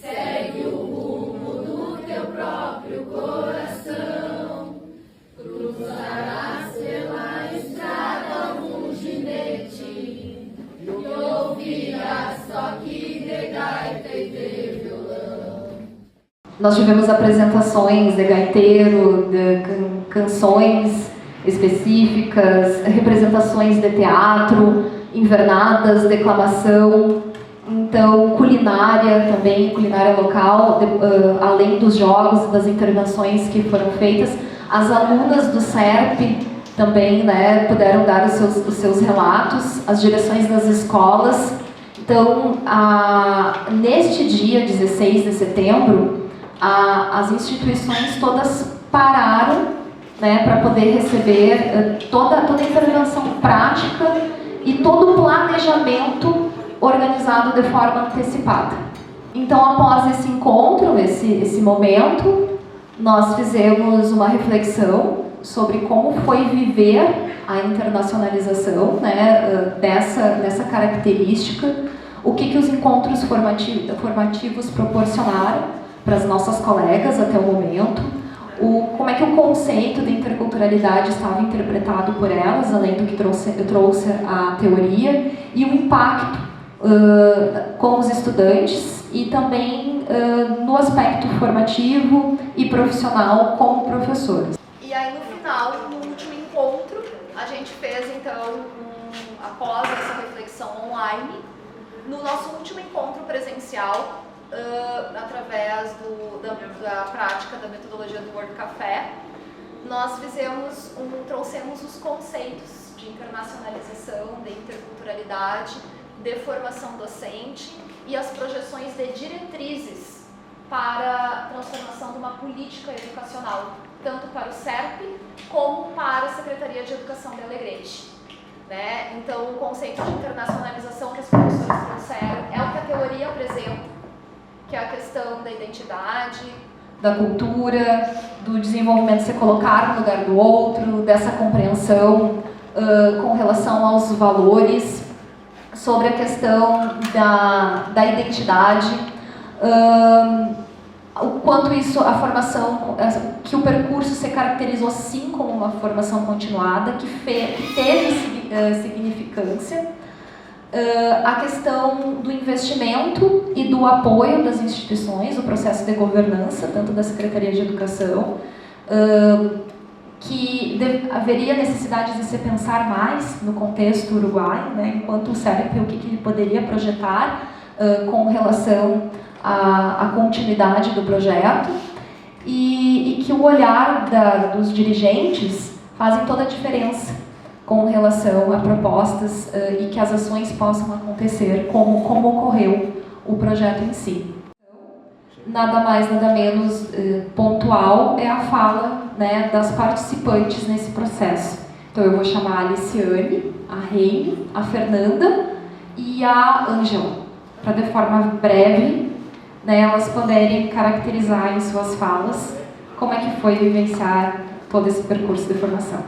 Segue o rumo do teu próprio coração, cruzarás pela estrada ginete, e ouvirás toque de gaita e de violão. Nós tivemos apresentações de gaiteiro, de canções específicas, representações de teatro, invernadas, declamação, então culinária também, culinária local, além dos jogos e das intervenções que foram feitas. As alunas do SERP também, né, puderam dar os seus relatos, as direções das escolas. Então, neste dia 16 de setembro, as instituições todas pararam, né, para poder receber toda a intervenção prática e todo o planejamento organizado de forma antecipada. Então, após esse encontro, esse momento, nós fizemos uma reflexão sobre como foi viver a internacionalização, né, dessa característica, o que os encontros formativos proporcionaram para as nossas colegas até o momento, como é que o conceito de interculturalidade estava interpretado por elas, além do que trouxe a teoria, e o impacto com os estudantes e também no aspecto formativo e profissional como professores. E aí no final, no último encontro, a gente fez então, após essa reflexão online, no nosso último encontro presencial, através da prática da metodologia do World Café, nós trouxemos os conceitos de internacionalização, de interculturalidade, de formação docente e as projeções de diretrizes para a transformação de uma política educacional, tanto para o SERP como para a Secretaria de Educação de Alegrete. Né? Então, o conceito de internacionalização que os professores trouxeram é o que a teoria apresenta, que é a questão da identidade, da cultura, do desenvolvimento se colocar no lugar do outro, dessa compreensão com relação aos valores, sobre a questão da identidade, o quanto isso, a formação, que o percurso se caracterizou sim como uma formação continuada, que teve significância, a questão do investimento e do apoio das instituições, o processo de governança, tanto da Secretaria de Educação, que haveria necessidade de se pensar mais no contexto uruguaio, né, enquanto o SERP, o que ele poderia projetar com relação à continuidade do projeto, e que o olhar dos dirigentes fazem toda a diferença com relação a propostas e que as ações possam acontecer como ocorreu o projeto em si. Nada mais, nada menos pontual é a fala, né, das participantes nesse processo. Então eu vou chamar a Aliciane, a Reine, a Fernanda e a Ângela, para de forma breve, né, elas poderem caracterizar em suas falas como é que foi vivenciar todo esse percurso de formação.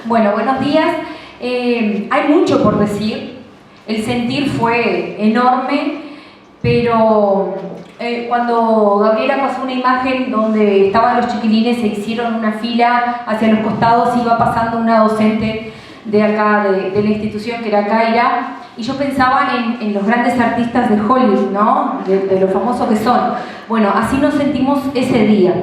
Bueno, buenos días. Hay mucho por decir. El sentir fue enorme, pero cuando Gabriela pasó una imagen donde estaban los chiquilines, se hicieron una fila hacia los costados, iba pasando una docente de acá, de la institución, que era Kaira, y yo pensaba en los grandes artistas de Hollywood, ¿no? De lo famosos que son. Bueno, así nos sentimos ese día,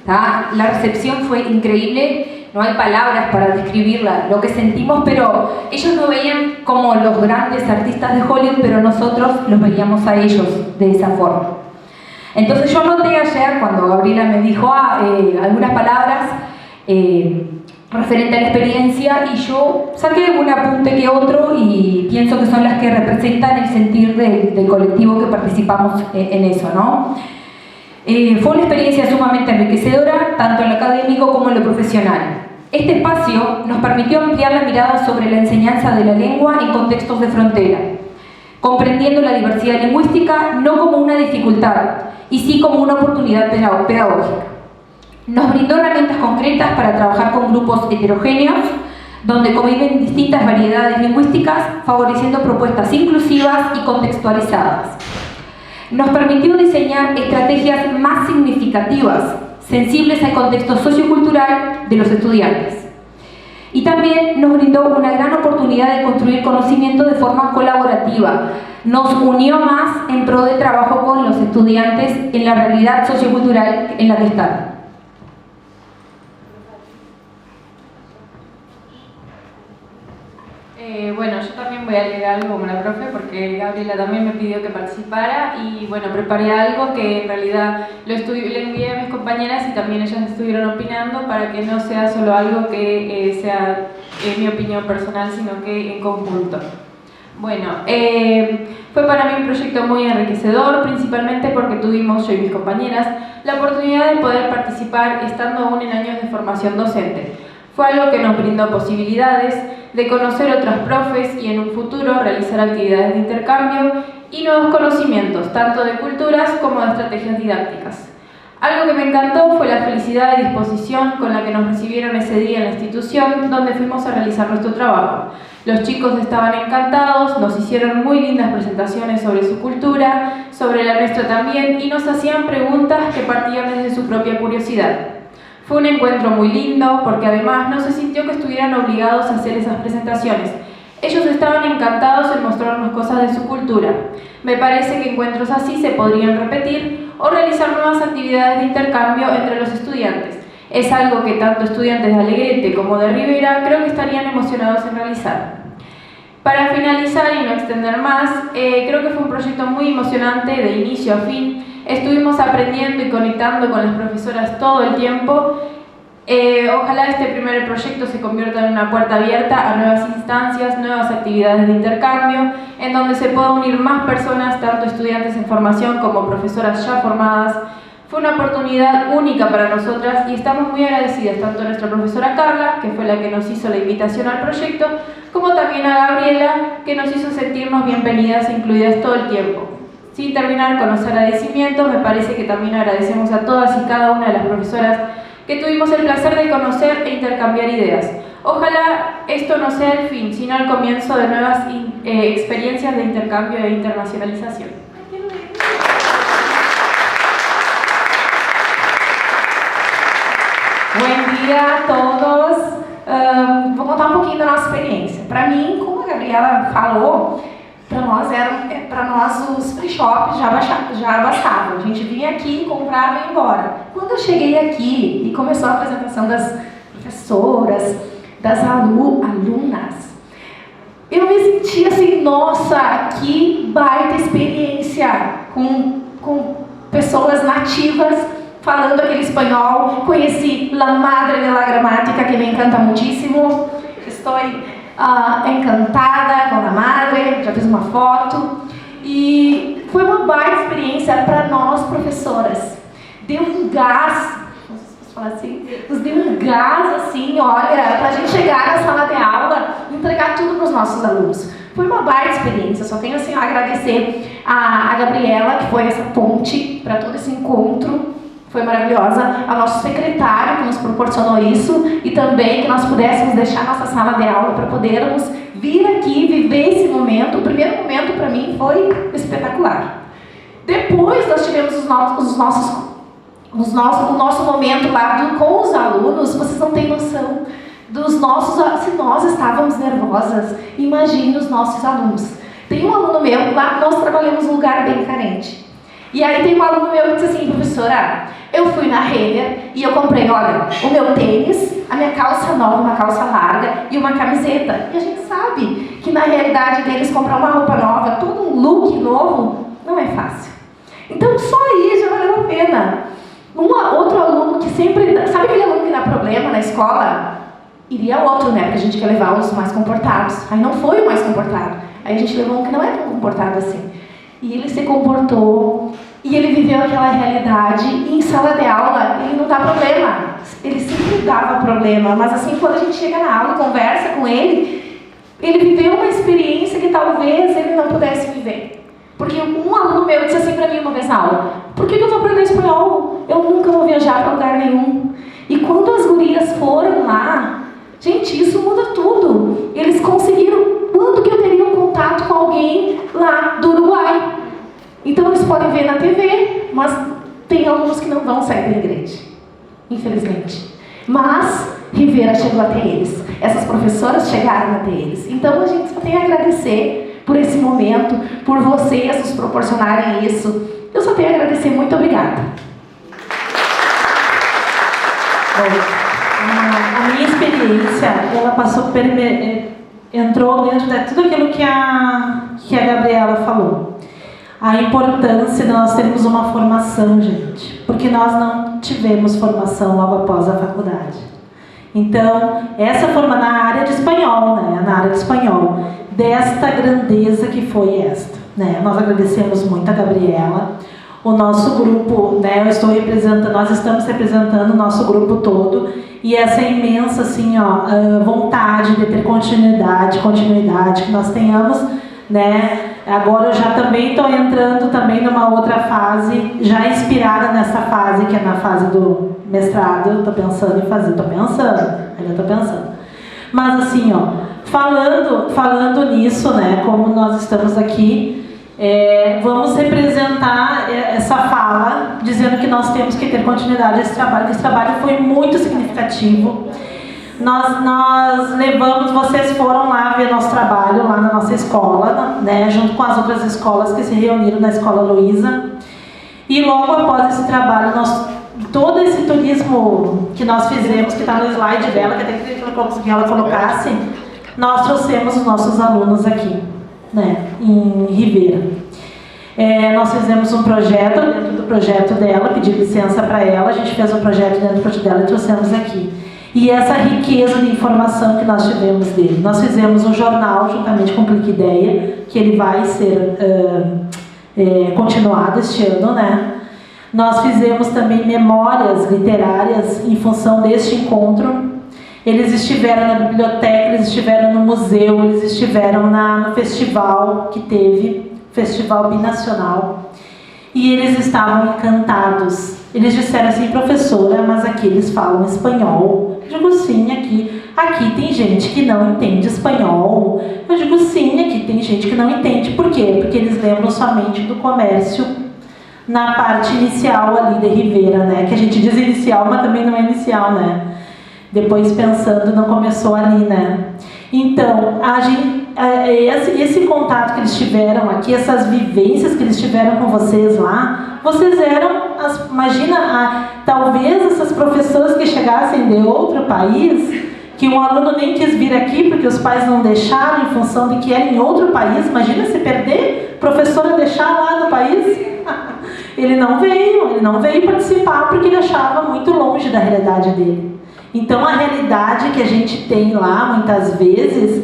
¿tá? La recepción fue increíble. No hay palabras para describirla, lo que sentimos, pero ellos nos veían como los grandes artistas de Hollywood, pero nosotros los veíamos a ellos de esa forma. Entonces yo noté ayer, cuando Gabriela me dijo algunas palabras referente a la experiencia, y yo saqué un apunte que otro y pienso que son las que representan el sentir del colectivo que participamos en eso, ¿no? Fue una experiencia sumamente enriquecedora, tanto en lo académico como en lo profesional. Este espacio nos permitió ampliar la mirada sobre la enseñanza de la lengua en contextos de frontera, comprendiendo la diversidad lingüística no como una dificultad, y sí como una oportunidad pedagógica. Nos brindó herramientas concretas para trabajar con grupos heterogéneos, donde conviven distintas variedades lingüísticas, favoreciendo propuestas inclusivas y contextualizadas. Nos permitió diseñar estrategias más significativas, sensibles al contexto sociocultural de los estudiantes. Y también nos brindó una gran oportunidad de construir conocimiento de forma colaborativa. Nos unió más en pro de trabajo con los estudiantes en la realidad sociocultural en la que están. Bueno, yo también voy a leer algo como la profe porque Gabriela también me pidió que participara y bueno, preparé algo que en realidad le envié a mis compañeras y también ellas estuvieron opinando para que no sea solo algo que sea mi opinión personal, sino que en conjunto. Bueno, fue para mí un proyecto muy enriquecedor, principalmente porque tuvimos, yo y mis compañeras, la oportunidad de poder participar estando aún en años de formación docente. Fue algo que nos brindó posibilidades de conocer otros profes y en un futuro realizar actividades de intercambio y nuevos conocimientos, tanto de culturas como de estrategias didácticas. Algo que me encantó fue la felicidad y disposición con la que nos recibieron ese día en la institución donde fuimos a realizar nuestro trabajo. Los chicos estaban encantados, nos hicieron muy lindas presentaciones sobre su cultura, sobre la nuestra también, y nos hacían preguntas que partían desde su propia curiosidad. Fue un encuentro muy lindo porque además no se sintió que estuvieran obligados a hacer esas presentaciones. Ellos estaban encantados en mostrarnos cosas de su cultura. Me parece que encuentros así se podrían repetir o realizar nuevas actividades de intercambio entre los estudiantes. Es algo que tanto estudiantes de Alegrete como de Rivera creo que estarían emocionados en realizar. Para finalizar y no extender más, creo que fue un proyecto muy emocionante de inicio a fin. Estuvimos aprendiendo y conectando con las profesoras todo el tiempo. Ojalá este primer proyecto se convierta en una puerta abierta a nuevas instancias, nuevas actividades de intercambio, en donde se pueda unir más personas, tanto estudiantes en formación como profesoras ya formadas. Fue una oportunidad única para nosotras y estamos muy agradecidas tanto a nuestra profesora Carla, que fue la que nos hizo la invitación al proyecto, como también a Gabriela, que nos hizo sentirnos bienvenidas e incluidas todo el tiempo. Sin terminar con los agradecimientos, me parece que también agradecemos a todas y cada una de las profesoras que tuvimos el placer de conocer e intercambiar ideas. Ojalá esto no sea el fin, sino el comienzo de nuevas experiencias de intercambio e internacionalización. Bom dia a todos. Vou contar um pouquinho da nossa experiência. Para mim, como a Gabriela falou, para nós os free shops já bastavam. A gente vinha aqui, comprava e ia embora. Quando eu cheguei aqui e começou a apresentação das professoras, das alunas, eu me senti assim, nossa, que baita experiência com pessoas nativas falando aquele espanhol. Conheci La Madre de la Gramática, que me encanta muchísimo. Estou encantada com a madre, já fiz uma foto. E foi uma baita experiência para nós, professoras. Deu um gás, posso falar assim? Nos deu um gás, assim, olha, para a gente chegar na sala de aula e entregar tudo para os nossos alunos. Foi uma baita experiência, só tenho assim a agradecer a Gabriela, que foi essa ponte para todo esse encontro. Foi maravilhosa, ao nosso secretário que nos proporcionou isso e também que nós pudéssemos deixar nossa sala de aula para podermos vir aqui viver esse momento. O primeiro momento para mim foi espetacular. Depois nós tivemos o nosso momento lá com os alunos. Vocês não têm noção dos nossos, se nós estávamos nervosas, imagine os nossos alunos. Tem um aluno meu, lá nós trabalhamos num lugar bem carente. E aí tem um aluno meu que disse assim, professora, eu fui na Renner e eu comprei, olha, o meu tênis, a minha calça nova, uma calça larga e uma camiseta. E a gente sabe que na realidade deles comprar uma roupa nova, todo um look novo, não é fácil. Então só aí já valeu a pena. Outro aluno que sempre, sabe aquele aluno que dá problema na escola? Iria outro, né, porque a gente quer levar os mais comportados. Aí não foi o mais comportado, aí a gente levou um que não é tão comportado assim. E ele se comportou, e ele viveu aquela realidade, e em sala de aula ele não dá problema, ele sempre dava problema, mas assim, quando a gente chega na aula e conversa com ele viveu uma experiência que talvez ele não pudesse viver. Porque um aluno meu disse assim para mim uma vez na aula, por que eu vou aprender espanhol? Eu nunca vou viajar para lugar nenhum. E quando as gurias foram lá, gente, isso muda tudo. Eles conseguiram, quando que eu teria um contato com alguém lá do Uruguai? Então eles podem ver na TV, mas tem alunos que não vão sair da igreja, infelizmente. Mas Rivera chegou até eles, essas professoras chegaram até eles. Então a gente só tem a agradecer por esse momento, por vocês nos proporcionarem isso. Eu só tenho a agradecer, muito obrigada. Bom, a minha experiência, ela passou entrou dentro de tudo aquilo que a Gabriela falou. A importância de nós termos uma formação, gente, porque nós não tivemos formação logo após a faculdade. Então, essa forma na área de espanhol, né? Na área de espanhol, desta grandeza que foi esta, né? Nós agradecemos muito a Gabriela, o nosso grupo, né? Nós estamos representando o nosso grupo todo e essa imensa, assim, vontade de ter continuidade, que nós tenhamos, né? Agora eu já também estou entrando também numa outra fase, já inspirada nessa fase, que é na fase do mestrado, estou pensando em fazer, ainda estou pensando. Mas assim, falando nisso, né, como nós estamos aqui, vamos representar essa fala, dizendo que nós temos que ter continuidade desse trabalho, que esse trabalho foi muito significativo. Nós levamos, vocês foram lá ver nosso trabalho, lá na nossa escola, né, junto com as outras escolas que se reuniram na Escola Luiza. E logo após esse trabalho, todo esse turismo que nós fizemos, que está no slide dela, que até que ela colocasse, nós trouxemos os nossos alunos aqui, né, em Ribeira. Nós fizemos um projeto dentro do projeto dela, pedi licença para ela, a gente fez um projeto dentro do projeto dela e trouxemos aqui. E essa riqueza de informação que nós tivemos dele. Nós fizemos um jornal juntamente com o Clique Ideia, que ele vai ser continuado este ano, né? Nós fizemos também memórias literárias em função deste encontro. Eles estiveram na biblioteca, eles estiveram no museu, eles estiveram no festival que teve, Festival Binacional. E eles estavam encantados. Eles disseram assim, professora, mas aqui eles falam espanhol. Eu digo, sim, aqui tem gente que não entende espanhol. Eu digo, sim, aqui tem gente que não entende. Por quê? Porque eles lembram somente do comércio na parte inicial ali de Ribeira, né? Que a gente diz inicial, mas também não é inicial, né? Depois pensando, não começou ali, né? Então, esse contato que eles tiveram aqui, essas vivências que eles tiveram com vocês lá, vocês eram, imagina, talvez essas professoras que chegassem de outro país, que um aluno nem quis vir aqui porque os pais não deixaram em função de que era em outro país. Imagina se perder, professora deixar lá no país. Ele não veio participar porque ele achava muito longe da realidade dele. Então a realidade que a gente tem lá, muitas vezes,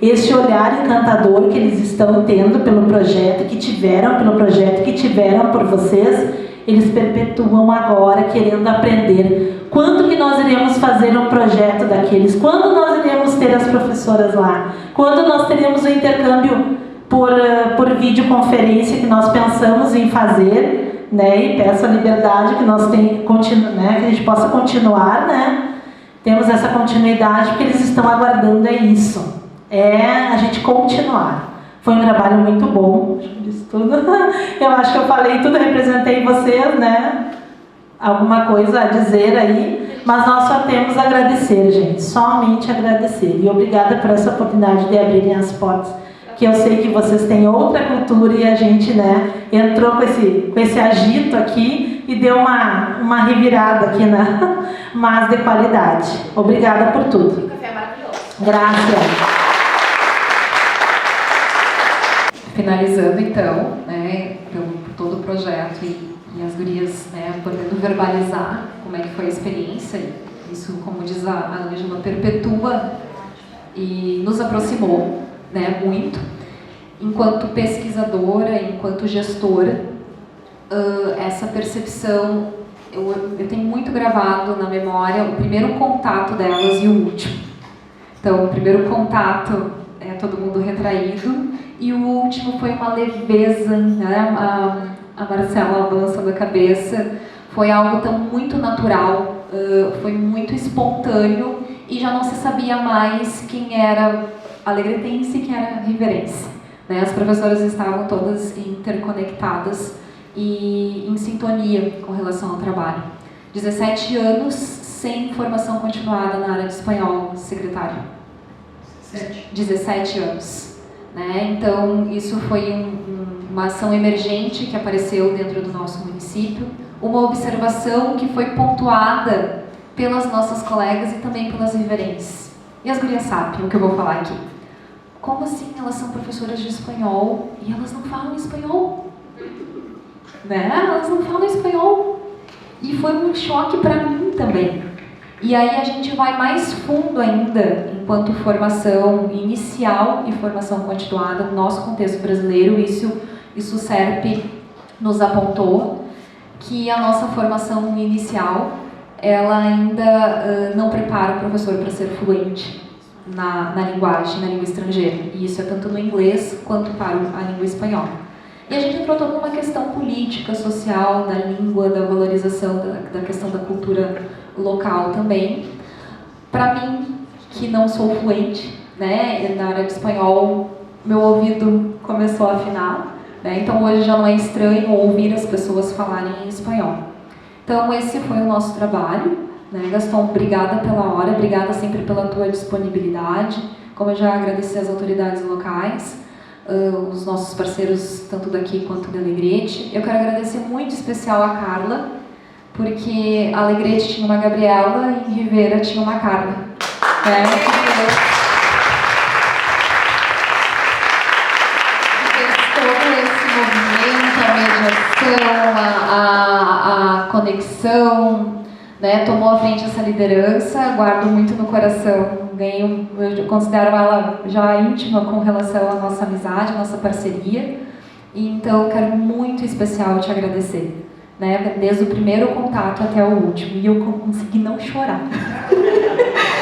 esse olhar encantador que eles estão tendo pelo projeto, que tiveram por vocês, eles perpetuam agora querendo aprender. Quando que nós iremos fazer um projeto daqueles? Quando nós iremos ter as professoras lá? Quando nós teremos o intercâmbio por videoconferência que nós pensamos em fazer, né? E peço a liberdade que nós né? Que a gente possa continuar, né? Temos essa continuidade porque eles estão aguardando isso. A gente continuar. Foi um trabalho muito bom. Disse tudo. Eu acho que eu falei tudo, representei vocês, né? Alguma coisa a dizer aí. Mas nós só temos a agradecer, gente. Somente agradecer. E obrigada por essa oportunidade de abrirem as portas. Que eu sei que vocês têm outra cultura e a gente, né, entrou com esse agito aqui e deu uma revirada aqui, mas de qualidade. Obrigada por tudo. O café é maravilhoso. Graças. Finalizando então, né, por todo o projeto e as gurias, né, podendo verbalizar como é que foi a experiência, isso, como diz a Ângela, perpetua e nos aproximou, né, muito. Enquanto pesquisadora, enquanto gestora, essa percepção eu tenho muito gravado na memória o primeiro contato delas e o último. Então, o primeiro contato é todo mundo retraído e o último foi uma leveza, né? A Marcela balançando a cabeça, foi algo tão muito natural, foi muito espontâneo e já não se sabia mais quem era alegretense e quem era riverense, né? As professoras estavam todas interconectadas e em sintonia com relação ao trabalho. 17 anos sem formação continuada na área de espanhol, secretário. 17 anos. Né? Então, isso foi uma ação emergente que apareceu dentro do nosso município, uma observação que foi pontuada pelas nossas colegas e também pelas riverenses. E as gurias sabem o que eu vou falar aqui. como assim elas são professoras de espanhol e elas não falam espanhol? Né? Elas não falam espanhol. E foi um choque para mim também. E aí a gente vai mais fundo ainda, enquanto formação inicial e formação continuada no nosso contexto brasileiro. Isso o SERP nos apontou, que a nossa formação inicial, ela ainda não prepara o professor para ser fluente na linguagem, na língua estrangeira. E isso é tanto no inglês quanto para a língua espanhola. E a gente entrou toda numa questão política, social, da língua, da valorização da questão da cultura local também. Para mim, que não sou fluente, né, na área de espanhol, meu ouvido começou a afinar, né, então hoje já não é estranho ouvir as pessoas falarem em espanhol. Então esse foi o nosso trabalho, né, Gaston, obrigada pela hora, obrigada sempre pela tua disponibilidade, como eu já agradeci às autoridades locais, os nossos parceiros, tanto daqui quanto da Alegrete. Eu quero agradecer muito especial a Carla, porque a Alegrete tinha uma Gabriela e em Rivera tinha uma Carla. Fez todo esse movimento, a mediação, a conexão, né? Tomou à frente essa liderança, guardo muito no coração. Eu considero ela já íntima com relação à nossa amizade, à nossa parceria. E então eu quero muito especial te agradecer, né? Desde o primeiro contato até o último. E eu consegui não chorar.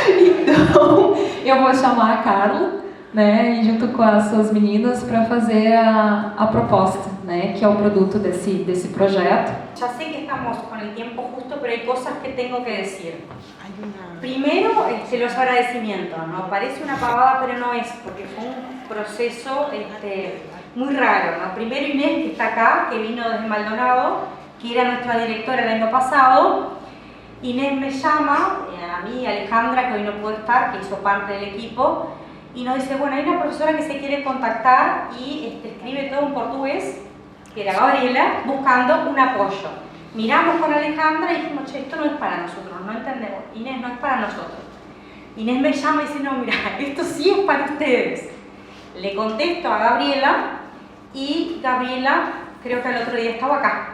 Então eu vou chamar a Carla, né? E junto com as suas meninas para fazer a proposta, né? Que é o produto desse projeto. Ya sé que estamos con el tiempo justo, pero hay cosas que tengo que decir. Primero, los agradecimientos, ¿no? Parece una pavada, pero no es, porque fue un proceso muy raro, ¿no? Primero Inés, que está acá, que vino desde Maldonado, que era nuestra directora el año pasado. Inés me llama, a mí, Alejandra, que hoy no pudo estar, que hizo parte del equipo, y nos dice, bueno, hay una profesora que se quiere contactar y escribe todo en portugués, que era Gabriela, buscando un apoyo. Miramos con Alejandra y dijimos, che, esto no es para nosotros, no entendemos. Inés, no es para nosotros. Inés me llama y dice, no, mira, esto sí es para ustedes. Le contesto a Gabriela y Gabriela, creo que el otro día estaba acá.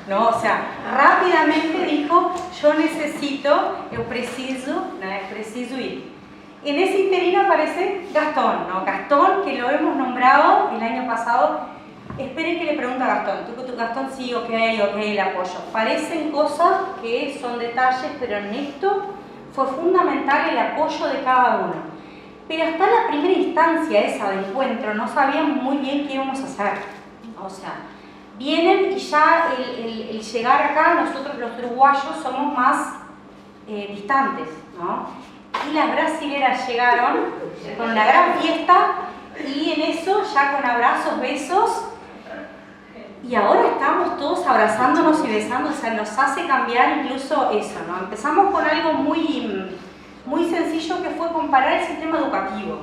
¿No? O sea, rápidamente dijo, yo necesito, yo preciso ir. En ese interino aparece Gastón, ¿no? Gastón, que lo hemos nombrado el año pasado. Esperen que le pregunte a Gastón. Gastón, sí, ok, el apoyo. Parecen cosas que son detalles, pero en esto fue fundamental el apoyo de cada uno. Pero hasta la primera instancia esa de encuentro no sabíamos muy bien qué íbamos a hacer. O sea, vienen y ya el llegar acá, nosotros los uruguayos somos más distantes, ¿no? Y las brasileras llegaron con una gran fiesta y en eso ya con abrazos, besos. Y ahora estamos todos abrazándonos y besándonos, o sea, nos hace cambiar incluso eso, ¿no? Empezamos con algo muy sencillo que fue comparar el sistema educativo,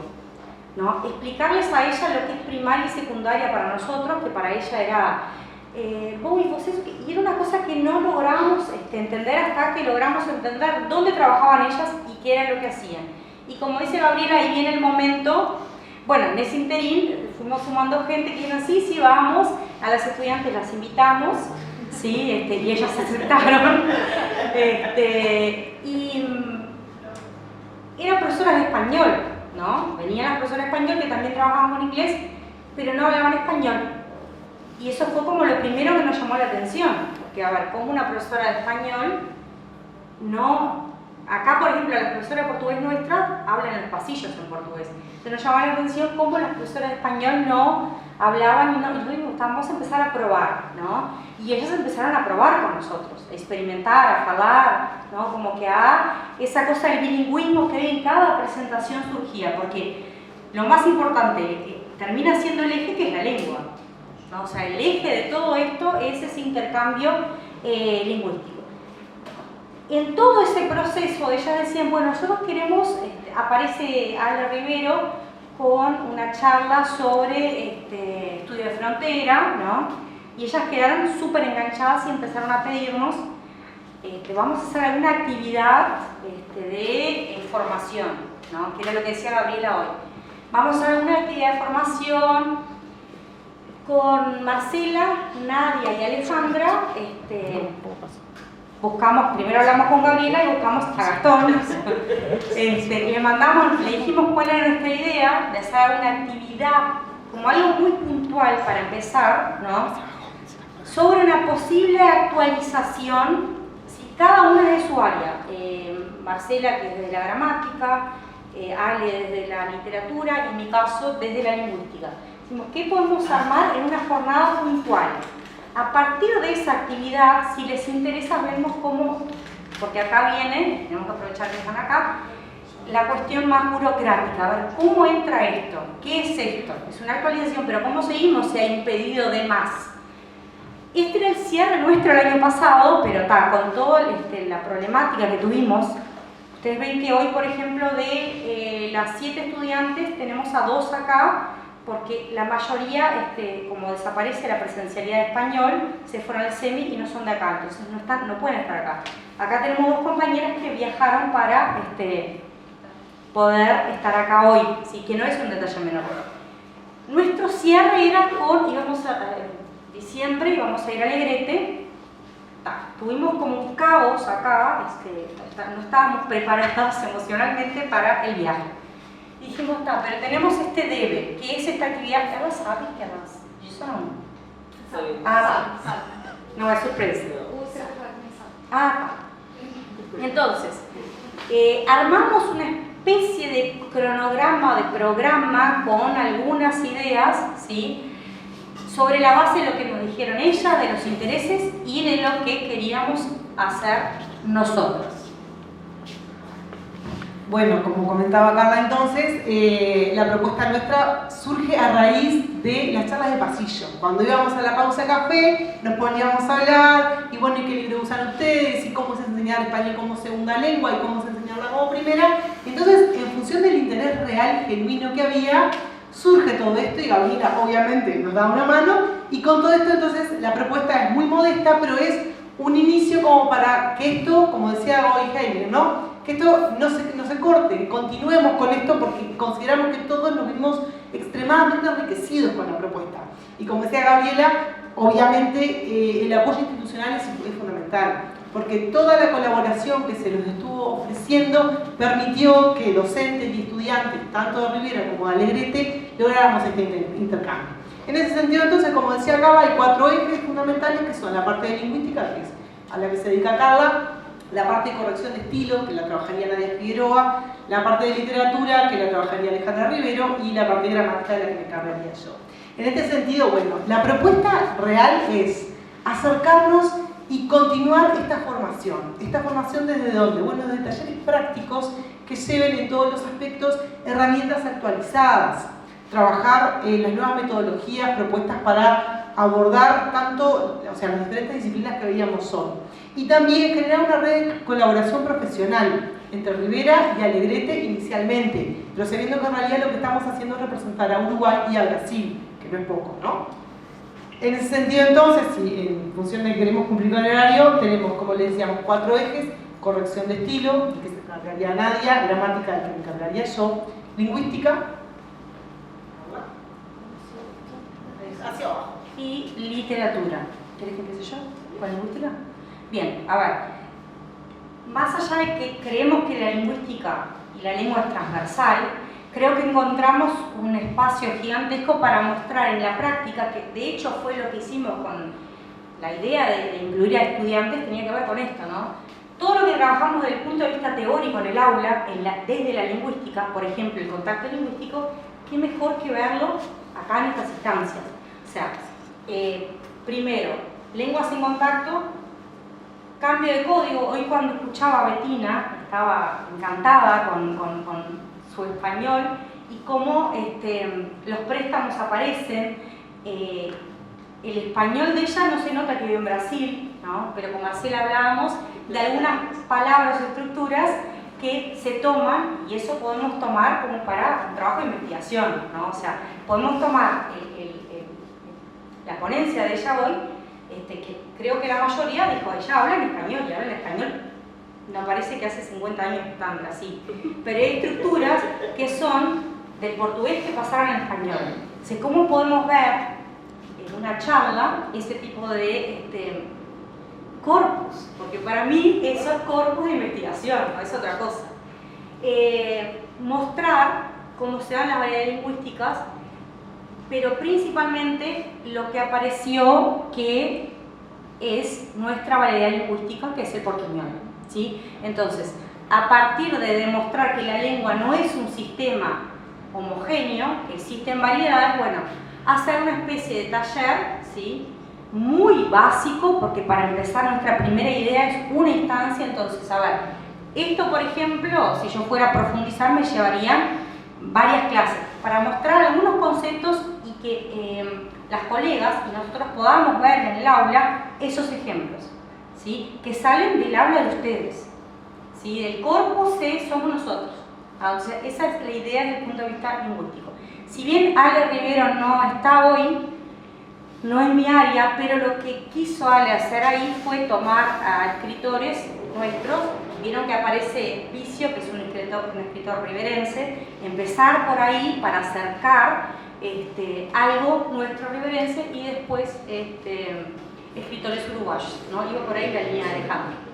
¿no? Explicarles a ella lo que es primaria y secundaria para nosotros, que para ella era y era una cosa que no logramos entender hasta que logramos entender dónde trabajaban ellas y qué era lo que hacían. Y como dice Gabriela, ahí viene el momento. Bueno, en ese interín fuimos sumando gente que dijeron, sí, vamos, a las estudiantes las invitamos, ¿sí? Y ellas aceptaron. Y eran profesoras de español, ¿no? Venían las profesoras de español que también trabajaban con inglés, pero no hablaban español. Y eso fue como lo primero que nos llamó la atención, porque a ver, como una profesora de español no... Acá, por ejemplo, las profesoras de portugués nuestras hablan en los pasillos en portugués. Entonces nos llamaba la atención cómo las profesoras de español no hablaban y dijimos, vamos a empezar a probar, ¿no? Y ellas empezaron a probar con nosotros, a experimentar, a hablar, ¿no? Como que esa cosa del bilingüismo que en cada presentación surgía, porque lo más importante termina siendo el eje que es la lengua, ¿no? O sea, el eje de todo esto es ese intercambio lingüístico. En todo ese proceso, ellas decían, bueno, nosotros queremos, aparece Ale Rivero con una charla sobre estudio de frontera, ¿no? Y ellas quedaron súper enganchadas y empezaron a pedirnos, vamos a hacer alguna actividad de formación, ¿no? Que era lo que decía Gabriela hoy. vamos a hacer una actividad de formación con Marcela, Nadia y Alejandra. Primero hablamos con Gabriela y buscamos a Gastón. Le dijimos cuál era nuestra idea de hacer una actividad como algo muy puntual para empezar, ¿no? Sobre una posible actualización, ¿sí? Cada una de su área. Marcela, que es desde la gramática, Ale desde la literatura y en mi caso desde la lingüística. Decimos, ¿qué podemos armar en una jornada puntual? A partir de esa actividad, si les interesa, vemos cómo, porque acá viene, tenemos que aprovechar que están acá, la cuestión más burocrática, a ver, ¿cómo entra esto? ¿Qué es esto? Es una actualización, pero ¿cómo seguimos? Se ha impedido de más. Este era el cierre nuestro el año pasado, pero con toda la problemática que tuvimos. Ustedes ven que hoy, por ejemplo, de las 7 estudiantes, tenemos a 2 acá, porque la mayoría, como desaparece la presencialidad de español, se fueron al semi y no son de acá, entonces no pueden estar acá. Acá tenemos 2 compañeras que viajaron para poder estar acá hoy, ¿sí? Que no es un detalle menor. Nuestro cierre era íbamos a diciembre, íbamos a ir a Alegrete. Tuvimos como un caos acá, no estábamos preparados emocionalmente para el viaje. Dijimos, pero tenemos este debe, que es esta actividad. ¿Ela sabe que elas são? No es sorpresa. Entonces, armamos una especie de cronograma, de programa con algunas ideas, ¿sí? Sobre la base de lo que nos dijeron ellas, de los intereses y de lo que queríamos hacer nosotros. Bueno, como comentaba Carla entonces, la propuesta nuestra surge a raíz de las charlas de pasillo. Cuando íbamos a la pausa de café, nos poníamos a hablar, y bueno, ¿y qué libro usan ustedes? ¿Y cómo se enseñar español como segunda lengua? ¿Y cómo se enseñarla como primera? Entonces, en función del interés real, genuino que había, surge todo esto, y Gabriela obviamente nos da una mano, y con todo esto entonces la propuesta es muy modesta, pero es un inicio como para que esto, como decía hoy Jaime, ¿no? Que esto no se corte, continuemos con esto porque consideramos que todos nos vimos extremadamente enriquecidos con la propuesta. Y como decía Gabriela, obviamente el apoyo institucional es fundamental, porque toda la colaboración que se nos estuvo ofreciendo permitió que docentes y estudiantes, tanto de Rivera como de Alegrete, lográramos este intercambio. En ese sentido, entonces, como decía Carla, hay 4 ejes fundamentales que son la parte de lingüística, que es a la que se dedica Carla, la parte de corrección de estilo, que la trabajaría Nadia Figueroa, la parte de literatura, que la trabajaría Alejandra Rivero, y la parte de gramática, de la que me encargaría yo. En este sentido, bueno, la propuesta real es acercarnos y continuar esta formación. ¿Esta formación desde dónde? Bueno, desde talleres prácticos que lleven en todos los aspectos herramientas actualizadas, trabajar las nuevas metodologías propuestas para abordar tanto, las diferentes disciplinas que veíamos hoy. Y también generar una red de colaboración profesional entre Rivera y Alegrete inicialmente, pero sabiendo que en realidad lo que estamos haciendo es representar a Uruguay y a Brasil, que no es poco, ¿no? En ese sentido, entonces, si en función de que queremos cumplir con el horario, tenemos, como les decíamos, 4 ejes: corrección de estilo, que se encargaría Nadia; gramática, de que me encargaría yo; lingüística, hacia abajo, y literatura. ¿Querés que empiece yo con lingüística? Bien, a ver, más allá de que creemos que la lingüística y la lengua es transversal, creo que encontramos un espacio gigantesco para mostrar en la práctica, que de hecho fue lo que hicimos con la idea de incluir a estudiantes, tenía que ver con esto, ¿no? Todo lo que trabajamos desde el punto de vista teórico en el aula, desde la lingüística, por ejemplo, el contacto lingüístico, qué mejor que verlo acá en estas instancias. O sea, primero, lenguas en contacto, cambio de código. Hoy cuando escuchaba a Betina, estaba encantada con su español y cómo los préstamos aparecen. El español de ella no se nota que vive en Brasil, ¿no? Pero con Marcela hablábamos de algunas palabras o estructuras que se toman, y eso podemos tomar como para un trabajo de investigación, ¿no? O sea, podemos tomar la ponencia de ella hoy, que creo que la mayoría dijo, ella habla en español, y habla en español, no parece que hace 50 años que está en Brasil, pero hay estructuras que son del portugués que pasaran al español. Entonces, ¿cómo podemos ver en una charla ese tipo de corpus? Porque para mí eso es corpus de investigación, no es otra cosa. Mostrar cómo se dan las variedades lingüísticas, pero principalmente lo que apareció que es nuestra variedad lingüística, que es el portuñol, ¿sí? Entonces, a partir de demostrar que la lengua no es un sistema homogéneo, que existen variedades, bueno, hacer una especie de taller, ¿sí? Muy básico, porque para empezar nuestra primera idea es una instancia. Entonces, a ver, esto por ejemplo, si yo fuera a profundizar me llevarían varias clases para mostrar algunos conceptos y que las colegas y nosotros podamos ver en el aula esos ejemplos, ¿sí? Que salen del habla de ustedes, ¿sí? Del corpus somos nosotros. Entonces, esa es la idea desde el punto de vista lingüístico. Si bien Ale Rivero no está hoy, no es mi área, pero lo que quiso Ale hacer ahí fue tomar a escritores nuestros. Vieron que aparece Vicio, que es un escritor riverense, empezar por ahí para acercar algo nuestro riverense y después escritores uruguayos, ¿no? Iba por ahí la línea de Alejandro.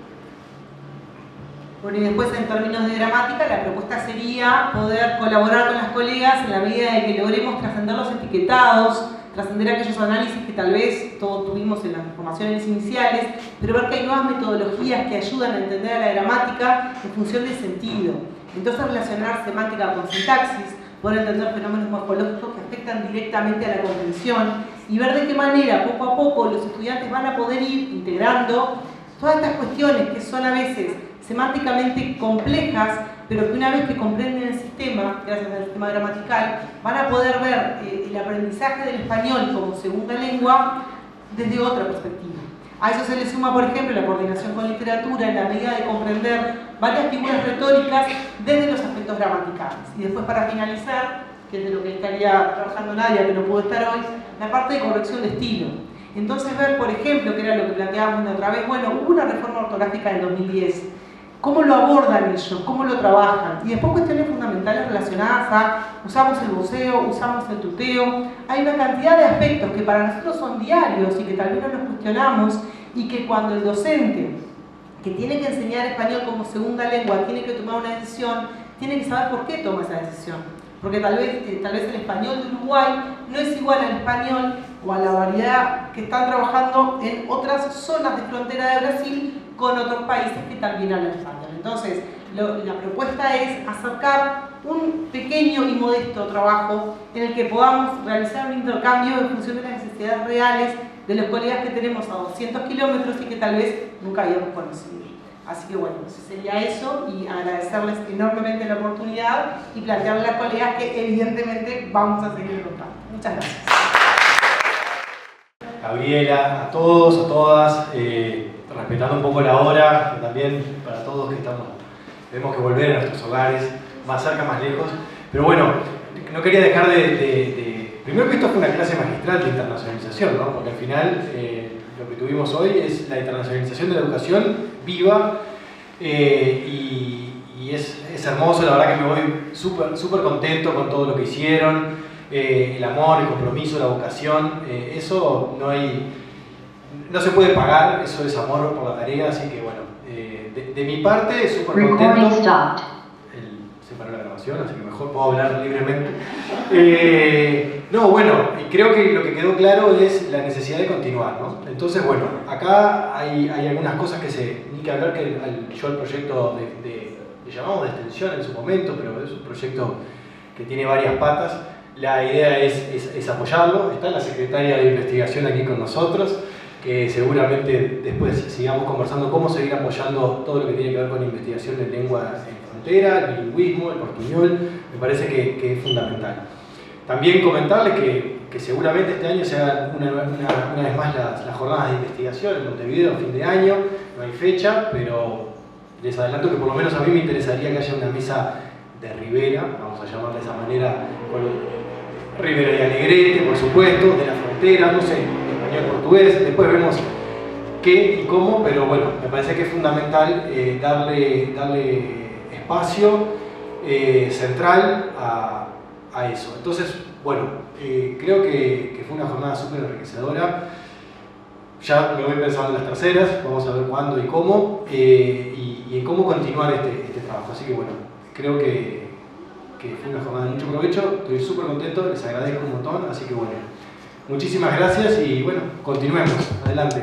Bueno, y después en términos de gramática, la propuesta sería poder colaborar con las colegas en la medida de que logremos trascender los etiquetados, trascender aquellos análisis que tal vez todos tuvimos en las formaciones iniciales, pero ver que hay nuevas metodologías que ayudan a entender a la gramática en función del sentido. Entonces, relacionar semántica con sintaxis, poder entender fenómenos morfológicos que afectan directamente a la comprensión y ver de qué manera, poco a poco, los estudiantes van a poder ir integrando todas estas cuestiones que son a veces semánticamente complejas, pero que una vez que comprenden el sistema, gracias al sistema gramatical, van a poder ver el aprendizaje del español como segunda lengua desde otra perspectiva. A eso se le suma, por ejemplo, la coordinación con literatura en la medida de comprender varias figuras retóricas desde los aspectos gramaticales. Y después, para finalizar, que es de lo que estaría trabajando Nadia, que no pudo estar hoy, la parte de corrección de estilo. Entonces ver, por ejemplo, que era lo que planteábamos otra vez, bueno, hubo una reforma ortográfica en 2010. ¿Cómo lo abordan ellos? ¿Cómo lo trabajan? Y después cuestiones fundamentales relacionadas a usamos el voceo, usamos el tuteo. Hay una cantidad de aspectos que para nosotros son diarios y que tal vez no nos cuestionamos y que cuando el docente que tiene que enseñar español como segunda lengua tiene que tomar una decisión, tiene que saber por qué toma esa decisión. Porque tal vez el español de Uruguay no es igual al español o a la variedad que están trabajando en otras zonas de frontera de Brasil con otros países que también hablan español. Entonces, la propuesta es acercar un pequeño y modesto trabajo en el que podamos realizar un intercambio en función de las necesidades reales de los colegas que tenemos a 200 kilómetros y que tal vez nunca habíamos conocido. Así que bueno, sería eso y agradecerles enormemente la oportunidad y plantearle a las colegas que evidentemente vamos a seguir contando. Muchas gracias. Gabriela, a todos, a todas, respetando un poco la hora, también para todos que tenemos que volver a nuestros hogares, más cerca, más lejos. Pero bueno, no quería dejar primero que esto fue una clase magistral de internacionalización, ¿no? Porque al final lo que tuvimos hoy es la internacionalización de la educación viva y es hermoso, la verdad que me voy súper contento con todo lo que hicieron, el amor, el compromiso, la vocación, eso no se puede pagar, eso es amor por la tarea, así que bueno, de mi parte súper contento. Se paró la grabación, así que mejor puedo hablar libremente. No, bueno, creo que lo que quedó claro es la necesidad de continuar, ¿no? Entonces, bueno, acá hay algunas cosas que ni que hablar que yo el proyecto le llamamos de extensión en su momento, pero es un proyecto que tiene varias patas. La idea es apoyarlo. Está la secretaria de investigación aquí con nosotros, que seguramente después sigamos conversando cómo seguir apoyando todo lo que tiene que ver con investigación de lengua en frontera, el bilingüismo, el portuñol. Me parece que es fundamental. También comentarles que seguramente este año se hagan una vez más las jornadas de investigación en Montevideo a fin de año. No hay fecha, pero les adelanto que por lo menos a mí me interesaría que haya una mesa de Rivera, vamos a llamarla de esa manera, con Rivera y Alegrete, por supuesto, de la frontera, no sé, español, portugués, después vemos qué y cómo, pero bueno, me parece que es fundamental darle espacio central a a eso. Entonces, bueno, creo que fue una jornada súper enriquecedora. Ya me voy pensando en las terceras, vamos a ver cuándo y cómo, y en cómo continuar este trabajo. Así que bueno, creo que fue una jornada de mucho provecho, estoy súper contento, les agradezco un montón, así que bueno, muchísimas gracias y bueno, continuemos, adelante.